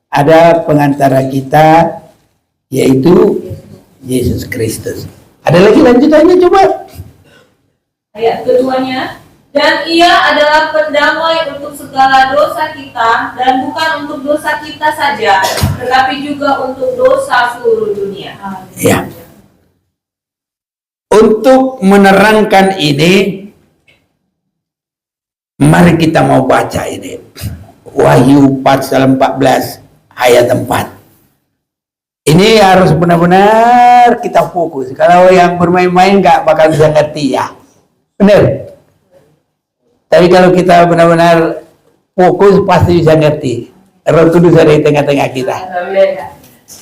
ada pengantara kita, yaitu Yesus Kristus. Ada lagi lanjutannya coba. Ayat keduanya, dan Ia adalah pendamai untuk segala dosa kita, dan bukan untuk dosa kita saja, tetapi juga untuk dosa seluruh dunia. Ya. Untuk menerangkan ini, mari kita mau baca ini. Wahyu pasal 14 ayat 4. Ini harus benar-benar kita fokus. Kalau yang bermain-main nggak bakal bisa ngerti ya. Benar. Tapi kalau kita benar-benar fokus pasti bisa ngerti. Roh Kudus ada di tengah-tengah kita.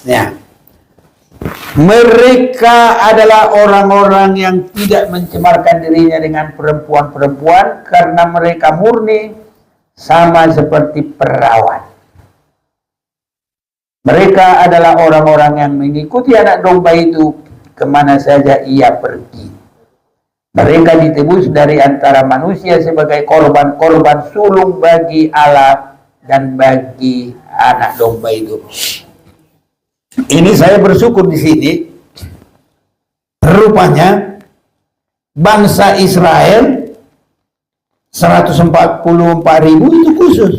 Ya. Mereka adalah orang-orang yang tidak mencemarkan dirinya dengan perempuan-perempuan karena mereka murni sama seperti perawan. Mereka adalah orang-orang yang mengikuti anak domba itu kemana saja ia pergi. Mereka ditebus dari antara manusia sebagai korban-korban sulung bagi Allah dan bagi anak domba itu. Ini saya bersyukur di sini. Rupanya bangsa Israel 144.000 itu khusus.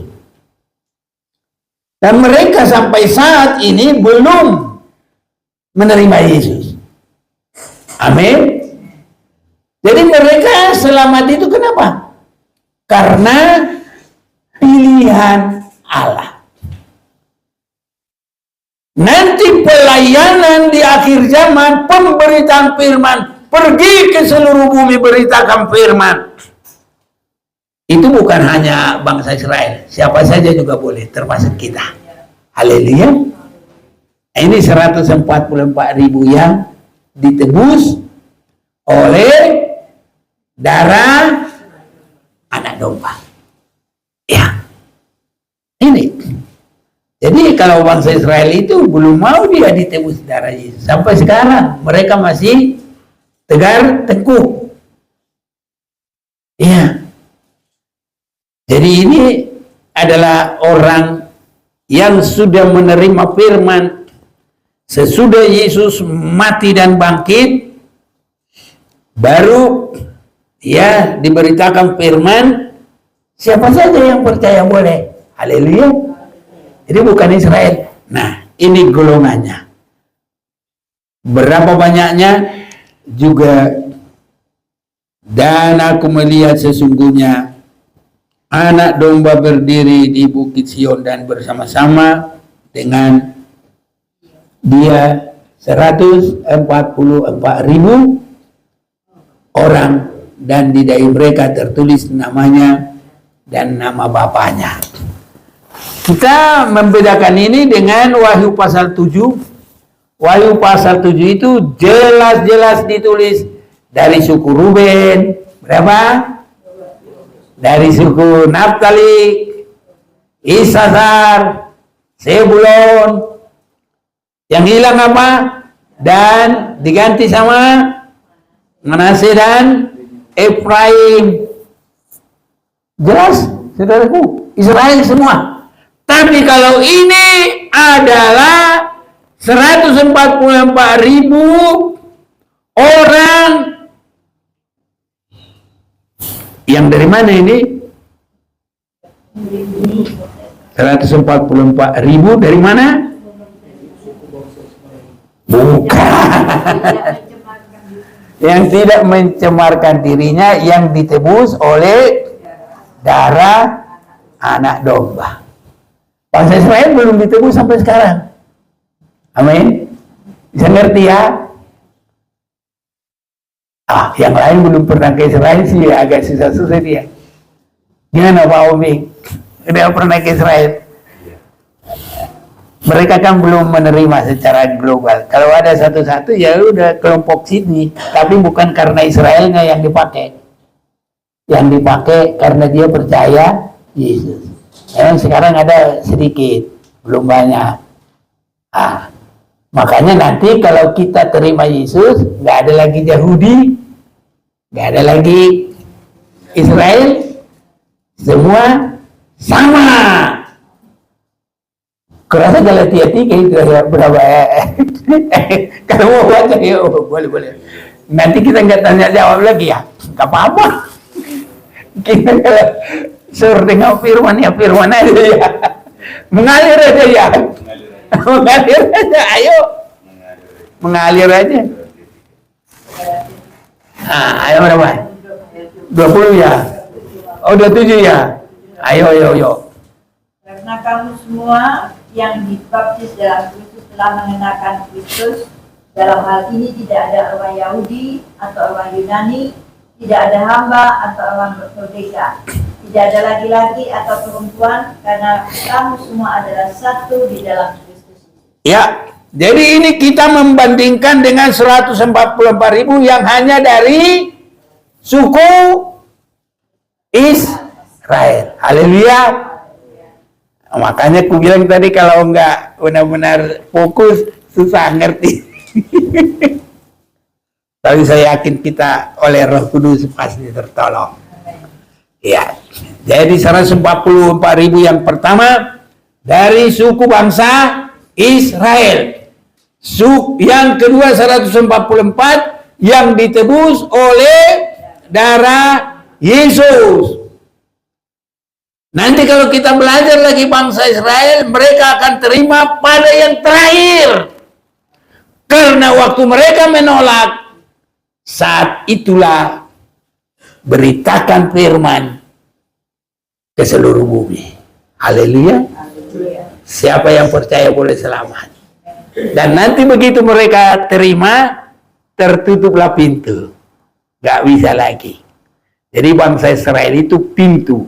Dan mereka sampai saat ini belum menerima Yesus. Amin. Jadi mereka selamat itu kenapa? Karena pilihan Allah. Nanti pelayanan di akhir zaman, pemberitaan firman, pergi ke seluruh bumi beritakan firman. Itu bukan hanya bangsa Israel, siapa saja juga boleh, termasuk kita. Haleluya. Ini 144.000 yang ditebus oleh darah anak domba. Ya, ini. Jadi kalau bangsa Israel itu belum mau dia ditebus darah Yesus. Sampai sekarang mereka masih tegar tengkuk. Ya. Jadi ini adalah orang yang sudah menerima firman sesudah Yesus mati dan bangkit, baru ya diberitakan firman, siapa saja yang percaya boleh. Haleluya. Jadi bukan Israel. Nah, ini golongannya. Berapa banyaknya juga. Dan aku melihat sesungguhnya anak domba berdiri di bukit Sion dan bersama-sama dengan dia 144.000 orang, dan di dahi mereka tertulis namanya dan nama bapaknya. Kita membedakan ini dengan Wahyu pasal 7. Wahyu pasal 7 itu jelas-jelas ditulis dari suku Ruben, berapa? Dari suku Naftali, Isasar, Sebulon. Yang hilang apa? Dan diganti sama Manasye dan Efraim. Jelas, saudaraku, Israel semua. Tapi kalau ini adalah 144.000 orang yang dari mana ini? 144.000 dari mana? Bukan. Yang tidak mencemarkan dirinya, yang ditebus oleh darah anak domba. Bangsa Israel belum ditebus sampai sekarang. Amin. Bisa ngerti ya? Yang lain belum pernah ke Israel sih, agak susah-susah dia. Gimana Pak Omi? Udah pernah ke Israel? Mereka kan belum menerima secara global. Kalau ada satu-satu ya udah kelompok sini, tapi bukan karena Israelnya yang dipakai. Yang dipakai karena dia percaya Yesus. Memang sekarang ada sedikit, belum banyak. Makanya nanti kalau kita terima Yesus, nggak ada lagi Yahudi, nggak ada lagi Israel, semua sama. Kerasa Galatia 3 itu berapa? Kalau mau baca ya boleh. Nanti kita nggak tanya jawab lagi ya, nggak apa-apa. Kita kalau suruh dengar firman ya firman aja ya, mengalir aja ya, mengalir aja, ayo, mengalir aja. Ayo berapa? 20 ya? Oh 27 ya? Ayo. Karena kamu semua yang dibaptis dalam Kristus telah mengenakan Kristus. Dalam hal ini tidak ada orang Yahudi atau orang Yunani, tidak ada hamba atau orang merdeka, tidak ada laki-laki atau perempuan, karena kamu semua adalah satu di dalam Kristus. Ya, jadi ini kita membandingkan dengan 144.000 yang hanya dari suku Israel. Haleluya. Makanya aku bilang tadi kalau enggak benar-benar fokus, susah ngerti. Tapi saya yakin kita oleh Roh Kudus pasti tertolong. Ya, jadi 144.000 yang pertama dari suku bangsa Israel. Yang kedua 144 yang ditebus oleh darah Yesus. Nanti kalau kita belajar lagi bangsa Israel, mereka akan terima pada yang terakhir. Karena waktu mereka menolak, saat itulah beritakan firman ke seluruh bumi. Haleluya. Siapa yang percaya boleh selamat. Dan nanti begitu mereka terima, tertutuplah pintu. Gak bisa lagi. Jadi bangsa Israel itu pintu.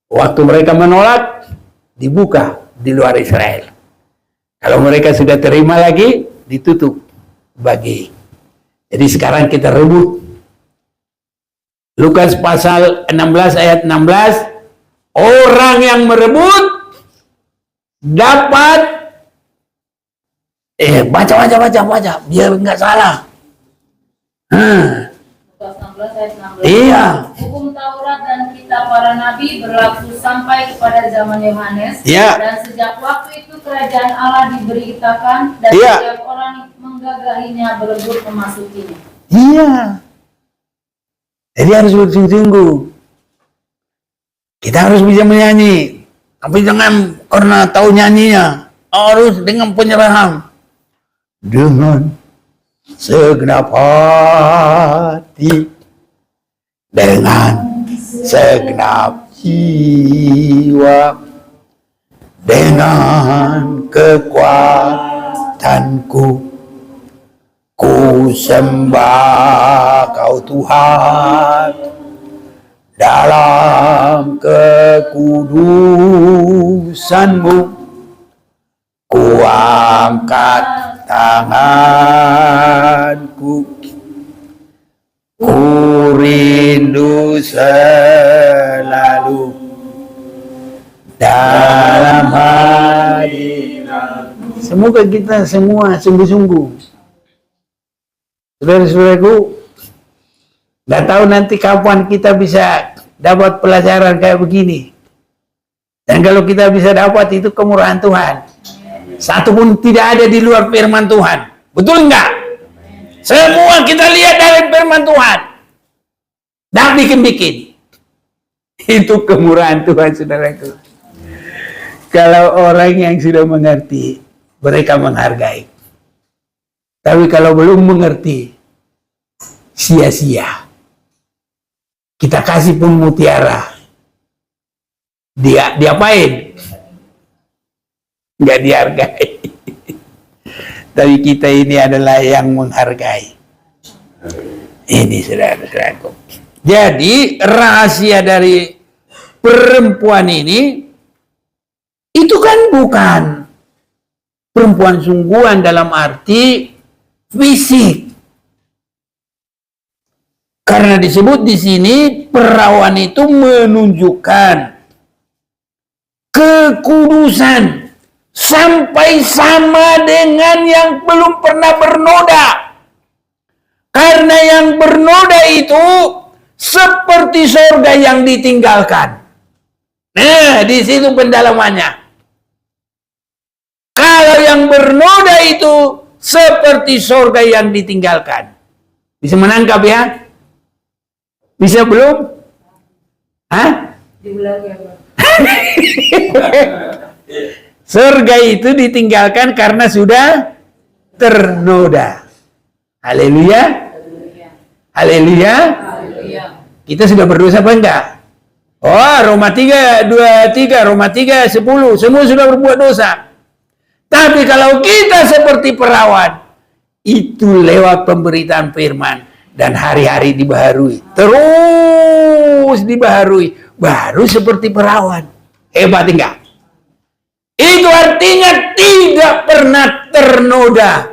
Waktu mereka menolak, dibuka di luar Israel. Kalau mereka sudah terima lagi, ditutup bagi. Jadi sekarang kita rebut. Lukas pasal 16 ayat 16, orang yang merebut dapat baca biar nggak salah. Lukas 16 ayat 16. Iya. Hukum Taurat dan kitab para nabi berlaku sampai kepada zaman Yohanes. Iya. Dan sejak waktu itu kerajaan Allah diberitakan dan Iya. setiap orang menggagahinya berebut memasukinya. Iya. Jadi harus bersungguh-sungguh. Kita harus bisa menyanyi. Tapi jangan karena tahu nyanyinya. Harus dengan penyerahan. Dengan segenap hati. Dengan segenap jiwa. Dengan kekuatanku. Ku sembah Kau Tuhan dalam kekudusan-Mu. Ku angkat tanganku, ku rindu selalu dalam hadirat-Mu. Semoga kita semua sungguh-sungguh. Saudara-saudaraku, nggak tahu nanti kapan kita bisa dapat pelajaran kayak begini. Dan kalau kita bisa dapat, itu kemurahan Tuhan. Satu pun tidak ada di luar firman Tuhan. Betul enggak? Semua kita lihat dari firman Tuhan. Dan bikin-bikin. Itu kemurahan Tuhan, saudaraku. Kalau orang yang sudah mengerti, mereka menghargai. Tapi kalau belum mengerti, sia-sia. Kita kasih pun mutiara. Diapain? Nggak dihargai. Tapi kita ini adalah yang menghargai. Ini saudara-saudaraku. Jadi rahasia dari perempuan ini, itu kan bukan perempuan sungguhan dalam arti fisik. Karena disebut di sini perawan itu menunjukkan kekudusan sampai sama dengan yang belum pernah bernoda. Karena yang bernoda itu seperti surga yang ditinggalkan. Nah, di situ pendalamannya. Kalau yang bernoda itu seperti surga yang ditinggalkan. Bisa menangkap ya? Bisa belum? Hah? Surga itu ditinggalkan karena sudah ternoda. Haleluya. Haleluya. Kita sudah berdosa apa enggak? Oh, Roma 3:23, Roma 3:10, semua sudah berbuat dosa. Tapi kalau kita seperti perawan, itu lewat pemberitaan firman dan hari-hari dibaharui. Terus dibaharui. Baru seperti perawan. Hebat enggak? Itu artinya tidak pernah ternoda.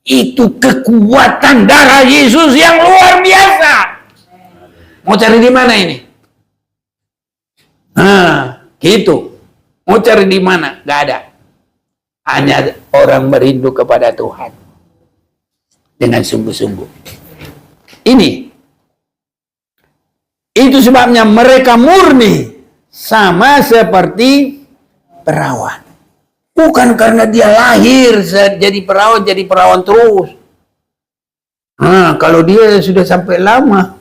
Itu kekuatan darah Yesus yang luar biasa. Mau cari di mana ini? Nah, gitu. Mau cari di mana? Gak ada. Hanya orang merindu kepada Tuhan dengan sungguh-sungguh. Ini. Itu sebabnya mereka murni sama seperti perawan. Bukan karena dia lahir jadi perawan terus. Nah, kalau dia sudah sampai lama,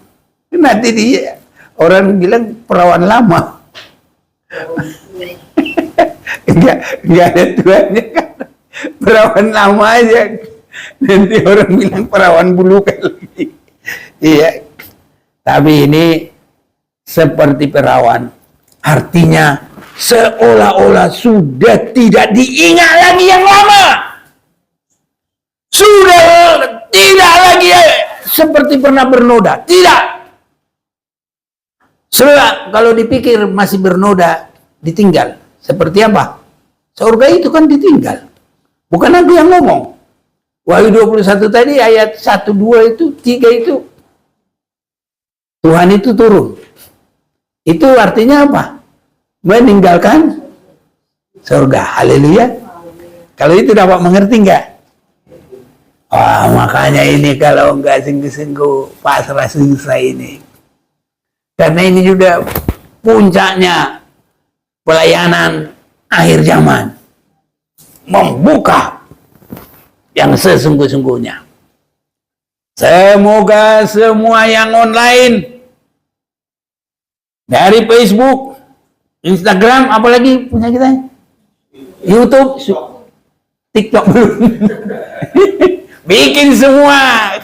nanti dia orang bilang perawan lama. Enggak ada tuannya kan. Perawan lama aja. Nanti orang bilang perawan bulukan lagi. Iya. Tapi ini seperti perawan. Artinya seolah-olah sudah tidak diingat lagi yang lama. Sudah tidak lagi seperti pernah bernoda. Tidak. Sebab kalau dipikir masih bernoda, ditinggal. Seperti apa? Surga itu kan ditinggal. Bukan aku yang ngomong. Wahyu 21 tadi ayat 1, 2 itu, 3 itu. Tuhan itu turun. Itu artinya apa? Meninggalkan surga. Haleluya. Kalau itu dapat mengerti enggak? Makanya ini kalau enggak sungguh-sungguh pasrah susah ini. Karena ini juga puncaknya pelayanan akhir zaman. Membuka yang sesungguh-sungguhnya. Semoga semua yang online dari Facebook, Instagram, apalagi punya kita, YouTube, TikTok belum. Bikin semua.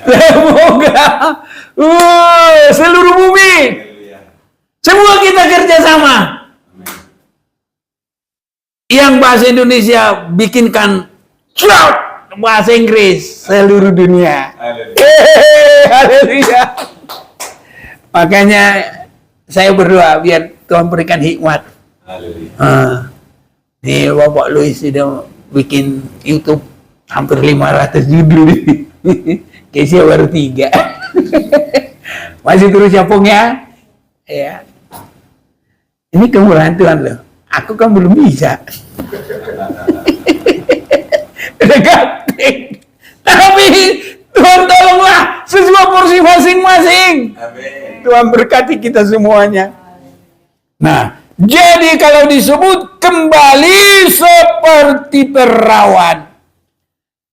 Semoga seluruh bumi, semua kita kerjasama. Yang bahasa Indonesia bikinkan bahasa Inggris seluruh dunia. Haleluya. Makanya saya berdoa biar Tuhan berikan hikmat. Nih Bapak Louis sudah bikin YouTube hampir 500 judul. Kesia baru 3. Masih terus capung ya. Ya. Ini kemurahan Tuhan loh. Aku kan belum bisa. Tapi Tuhan tolonglah sesuai porsi masing-masing. Tuhan berkati kita semuanya. Nah, jadi kalau disebut kembali seperti perawan,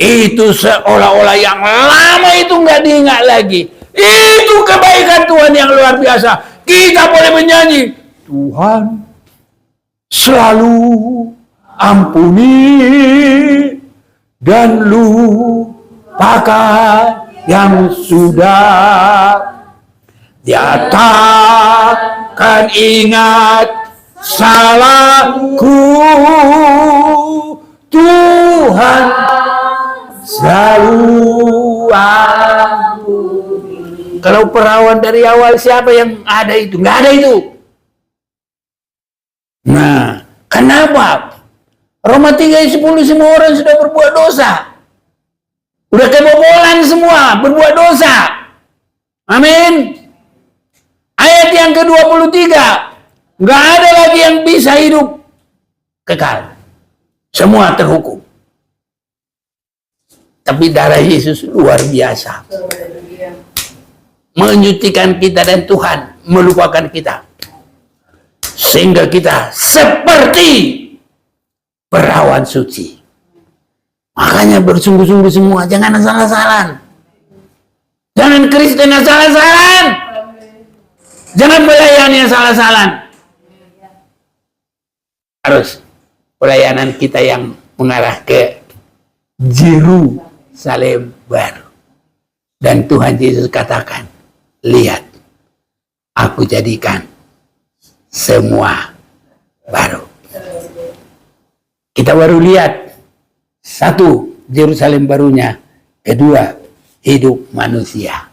itu seolah-olah yang lama itu nggak diingat lagi. Itu kebaikan Tuhan yang luar biasa. Kita boleh menyanyi, Tuhan selalu ampuni dan lupakan yang sudah. Dia takkan ingat salahku. Tuhan selalu ampuni. Kalau perawan dari awal siapa yang ada itu? Nggak ada itu. Nah, kenapa? Roma 3 ayat 10 semua orang sudah berbuat dosa. Udah kebobolan semua, berbuat dosa. Amin. Ayat yang ke-23, nggak ada lagi yang bisa hidup kekal. Semua terhukum. Tapi darah Yesus luar biasa. Menyucikan kita dan Tuhan melupakan kita. Sehingga kita seperti perawan suci. Makanya bersungguh-sungguh semua, jangan asal-asalan. Jangan Kristen asal-asalan. Jangan melayani asal-asalan. Harus pelayanan kita yang mengarah ke Yerusalem baru. Dan Tuhan Yesus katakan, lihat, aku jadikan semua baru. Kita baru lihat, 1, Yerusalem barunya. 2, hidup manusia.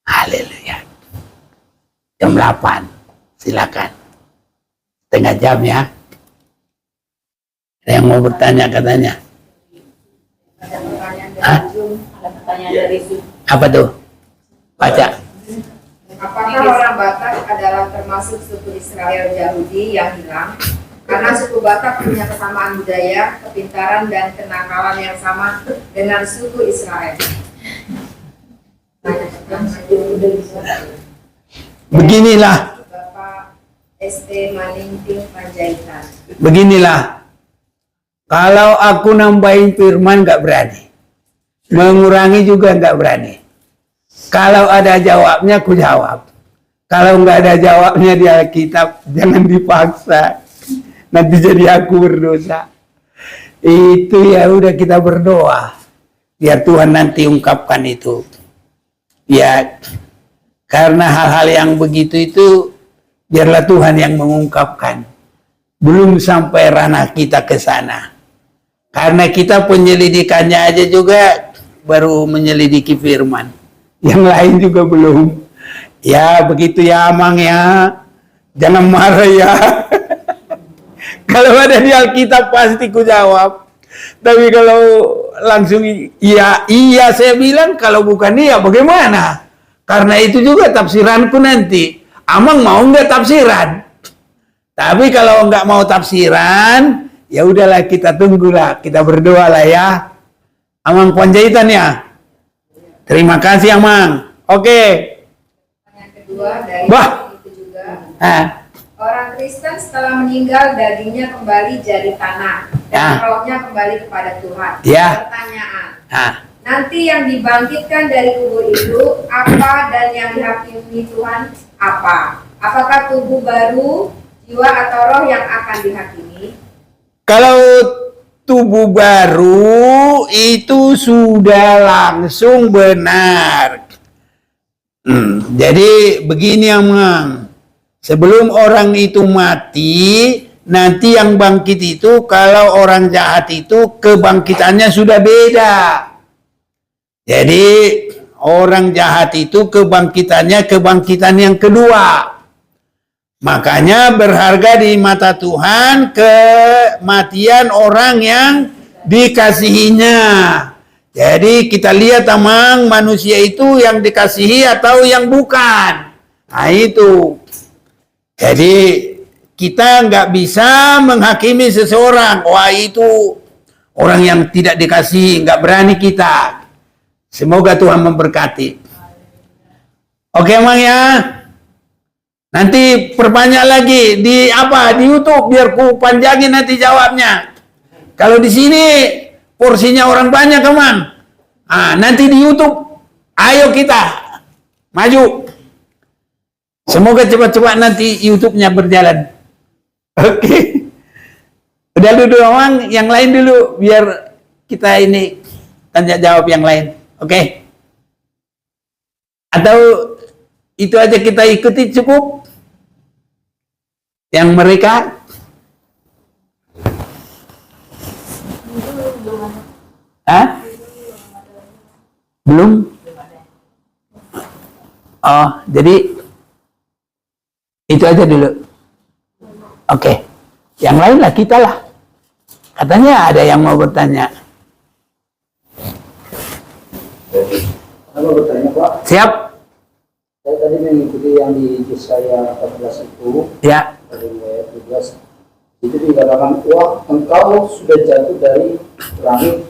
Haleluya. Jam 8, silakan. Setengah jam ya. Ada yang mau bertanya katanya? Ada pertanyaan dari Hah? Zoom. Ada pertanyaan dari Zoom. Apa tuh? Baca. Apakah orang Batak adalah termasuk suku Israel Yahudi yang hilang? Karena suku Batak punya kesamaan budaya, kepintaran, dan kenakalan yang sama dengan suku Israel. Beginilah. Bapak S.T. Maningting Panjaitan. Beginilah. Kalau aku nambahin firman nggak berani. Mengurangi juga nggak berani. Kalau ada jawabnya, aku jawab. Kalau nggak ada jawabnya di Alkitab, jangan dipaksa. Nanti jadi aku berdosa. Itu ya udah kita berdoa. Biar Tuhan nanti ungkapkan itu. Ya, karena hal-hal yang begitu itu biarlah Tuhan yang mengungkapkan. Belum sampai ranah kita ke sana. Karena kita penyelidikannya aja juga baru menyelidiki firman. Yang lain juga belum. Ya, begitu ya Amang ya. Jangan marah ya. Kalau ada di Alkitab pasti ku jawab. Tapi kalau langsung iya saya bilang, kalau bukan iya bagaimana? Karena itu juga tafsiranku nanti. Amang mau nggak tafsiran? Tapi kalau nggak mau tafsiran, ya udahlah kita tunggulah, kita berdoa lah ya. Amang Panjaitan ya. Terima kasih Amang. Oke. Yang kedua dari Wah. itu juga. Nah, Orang Kristen setelah meninggal dagingnya kembali jadi tanah dan Ya. rohnya kembali kepada Tuhan. Ya. Pertanyaan, nah, nanti yang dibangkitkan dari kubur itu apa dan yang dihakimi Tuhan apa? Apakah tubuh baru, jiwa atau roh yang akan dihakimi? kalau tubuh baru itu sudah langsung benar. Jadi begini Amang. Sebelum orang itu mati, nanti yang bangkit itu kalau orang jahat itu kebangkitannya sudah beda. Jadi orang jahat itu kebangkitannya kebangkitan yang kedua. Makanya berharga di mata Tuhan kematian orang yang dikasihinya. Jadi kita lihat Amang, manusia itu yang dikasihi atau yang bukan. Nah itu. Jadi kita nggak bisa menghakimi seseorang. Wah itu orang yang tidak dikasihi, nggak berani kita. Semoga Tuhan memberkati. Oke Mang ya. Nanti perbanyak lagi di YouTube biar ku panjangin nanti jawabnya. Kalau di sini porsinya orang banyak Mang. Nanti di YouTube ayo kita maju. Semoga cepat-cepat nanti YouTube-nya berjalan. Oke. Udah dulu Mang, yang lain dulu biar kita ini tanya jawab yang lain. Oke. Atau itu aja kita ikuti cukup? Yang mereka? Hah? Belum? Oh, jadi itu aja dulu. Oke. Yang lain lah kita lah. Katanya ada yang mau bertanya. Halo, bertanya Pak. Siap? Saya tadi mengikuti yang di Yesaya 14 itu, Ya. dari ayat 12. Itu dikatakan, wah engkau sudah jatuh dari langit,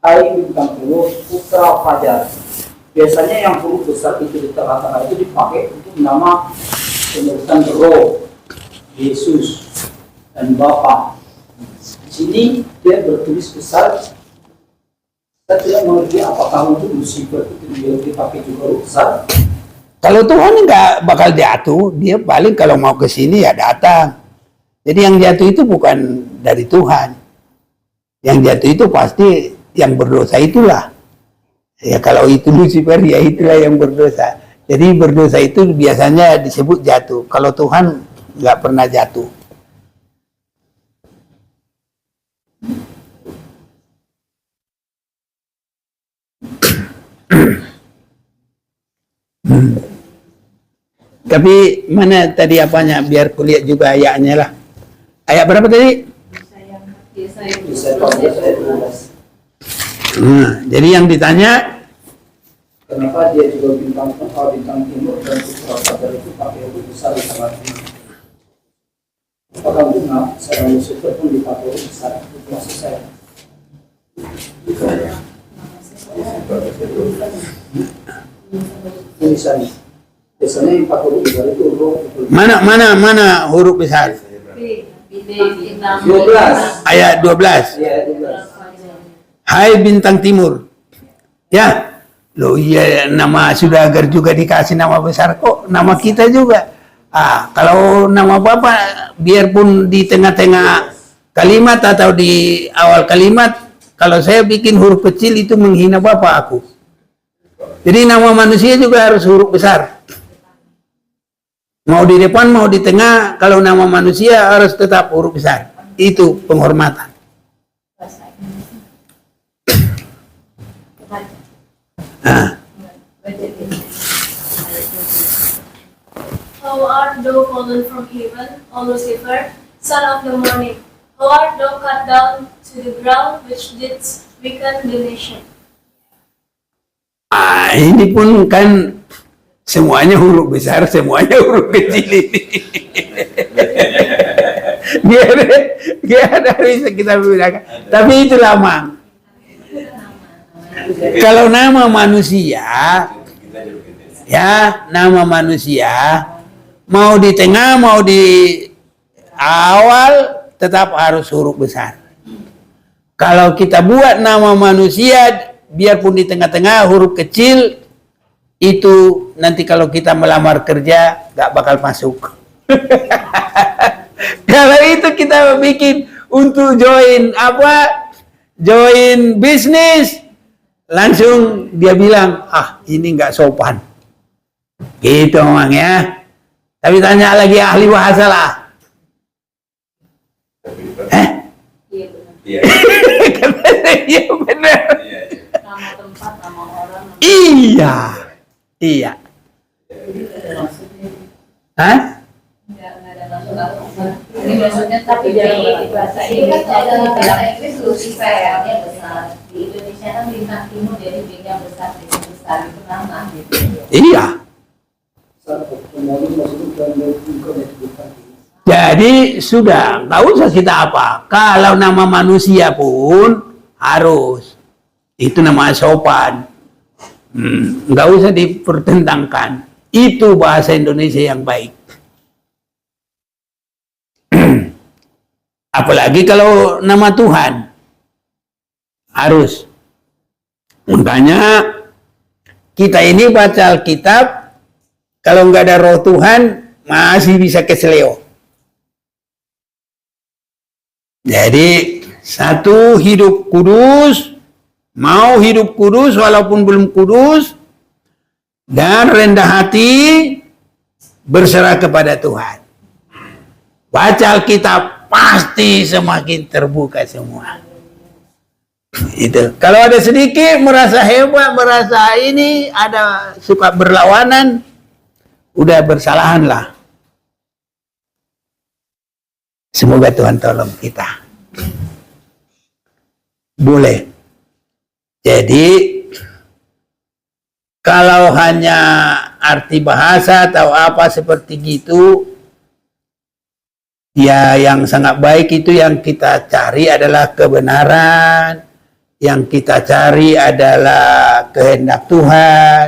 hai bintang timur, putra fajar. Biasanya yang huruf besar itu di tengah-tengah itu dipakai untuk nama penulisan roh, Yesus, dan Bapa. Di sini dia bertulis besar. Saya tidak mengerti apakah untuk musibah itu dia dipakai juga huruf besar. Kalau Tuhan nggak bakal jatuh, dia paling kalau mau ke sini ya datang. Jadi yang jatuh itu bukan dari Tuhan. Yang jatuh itu pasti yang berdosa itulah. Ya kalau itu Lucifer ya itulah yang berdosa. Jadi berdosa itu biasanya disebut jatuh. Kalau Tuhan nggak pernah jatuh. Tapi mana tadi apanya? Biar kulihat juga ayatnya lah. Ayat berapa tadi? Yesaya 14 ayat 12. Jadi yang ditanya, Kenapa dia juga bintang timur dan putra fajar itu pakai huruf besar di tengah-tengah? Apakah benar secara Lucifer pun dipakai huruf besar? Itu maksud saya. Tulisannya. Biasanya yang pakai huruf besar itu roh. mana huruf besar? 12. Ayat 12. Iya, 12. Hai bintang timur. Ya. Loh iya nama Sudagar juga dikasih nama besar kok. Nama kita juga. Kalau nama Bapak biarpun di tengah-tengah kalimat atau di awal kalimat, kalau saya bikin huruf kecil itu menghina Bapak aku. Jadi nama manusia juga harus huruf besar. Mau di depan, mau di tengah, kalau nama manusia harus tetap huruf besar. Itu penghormatan. Nah. How art thou fallen from heaven, O Lucifer, son of the morning? How art thou cut down to the ground, which didst weaken the nation? Ini pun kan semuanya huruf besar, semuanya huruf kecil ini. Gimana bisa kita bedakan? Tapi itu lama. Kalau nama manusia, ya nama manusia, mau di tengah, mau di awal, tetap harus huruf besar. Kalau kita buat nama manusia, biarpun di tengah-tengah huruf kecil, itu nanti kalau kita melamar kerja gak bakal masuk. Kalau itu kita bikin untuk join join bisnis, langsung dia bilang, ini gak sopan. Gitu memang ya. Tapi tanya lagi ahli bahasa lah. Iya. Iya benar. Nama tempat, nama orang, nama Iya. Hah? ini maksudnya tapi dari bahasa Ini kan Inggris kalau dalam bahasa bilang Inggris Lucifer ya. dia besar. Di Indonesia kan bintang timur jadi bintang besar itu nama gitu. Iya. Jadi sudah, nggak usah kita apa. Kalau nama manusia pun harus. Itu nama sopan. Nggak usah dipertentangkan. Itu bahasa Indonesia yang baik. Apalagi kalau nama Tuhan. Harus. Makanya kita ini baca Alkitab, kalau nggak ada roh Tuhan, masih bisa keseleo. Jadi, satu hidup kudus, mau hidup kudus walaupun belum kudus, dan rendah hati, berserah kepada Tuhan. Baca Alkitab, pasti semakin terbuka semua. Itu. Kalau ada sedikit merasa hebat, merasa ini ada suka berlawanan, udah bersalahan lah. Semoga Tuhan tolong kita. Boleh. Jadi kalau hanya arti bahasa atau apa seperti gitu, ya yang sangat baik itu yang kita cari adalah kebenaran. Yang kita cari adalah kehendak Tuhan.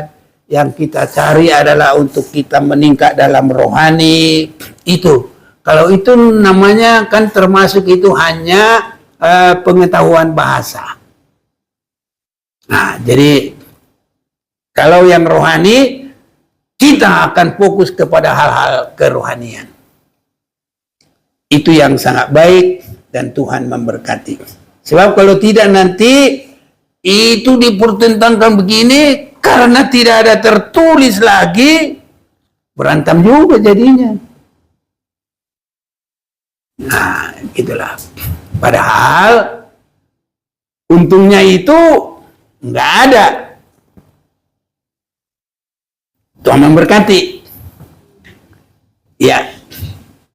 Yang kita cari adalah untuk kita meningkat dalam rohani. Itu. Kalau itu namanya kan termasuk itu hanya pengetahuan bahasa. Nah, jadi kalau yang rohani, kita akan fokus kepada hal-hal kerohanian. Itu yang sangat baik dan Tuhan memberkati. Sebab kalau tidak nanti itu dipertentangkan begini karena tidak ada tertulis lagi, berantem juga jadinya. Nah, gitulah. Padahal untungnya itu nggak ada. Tuhan memberkati. Ya.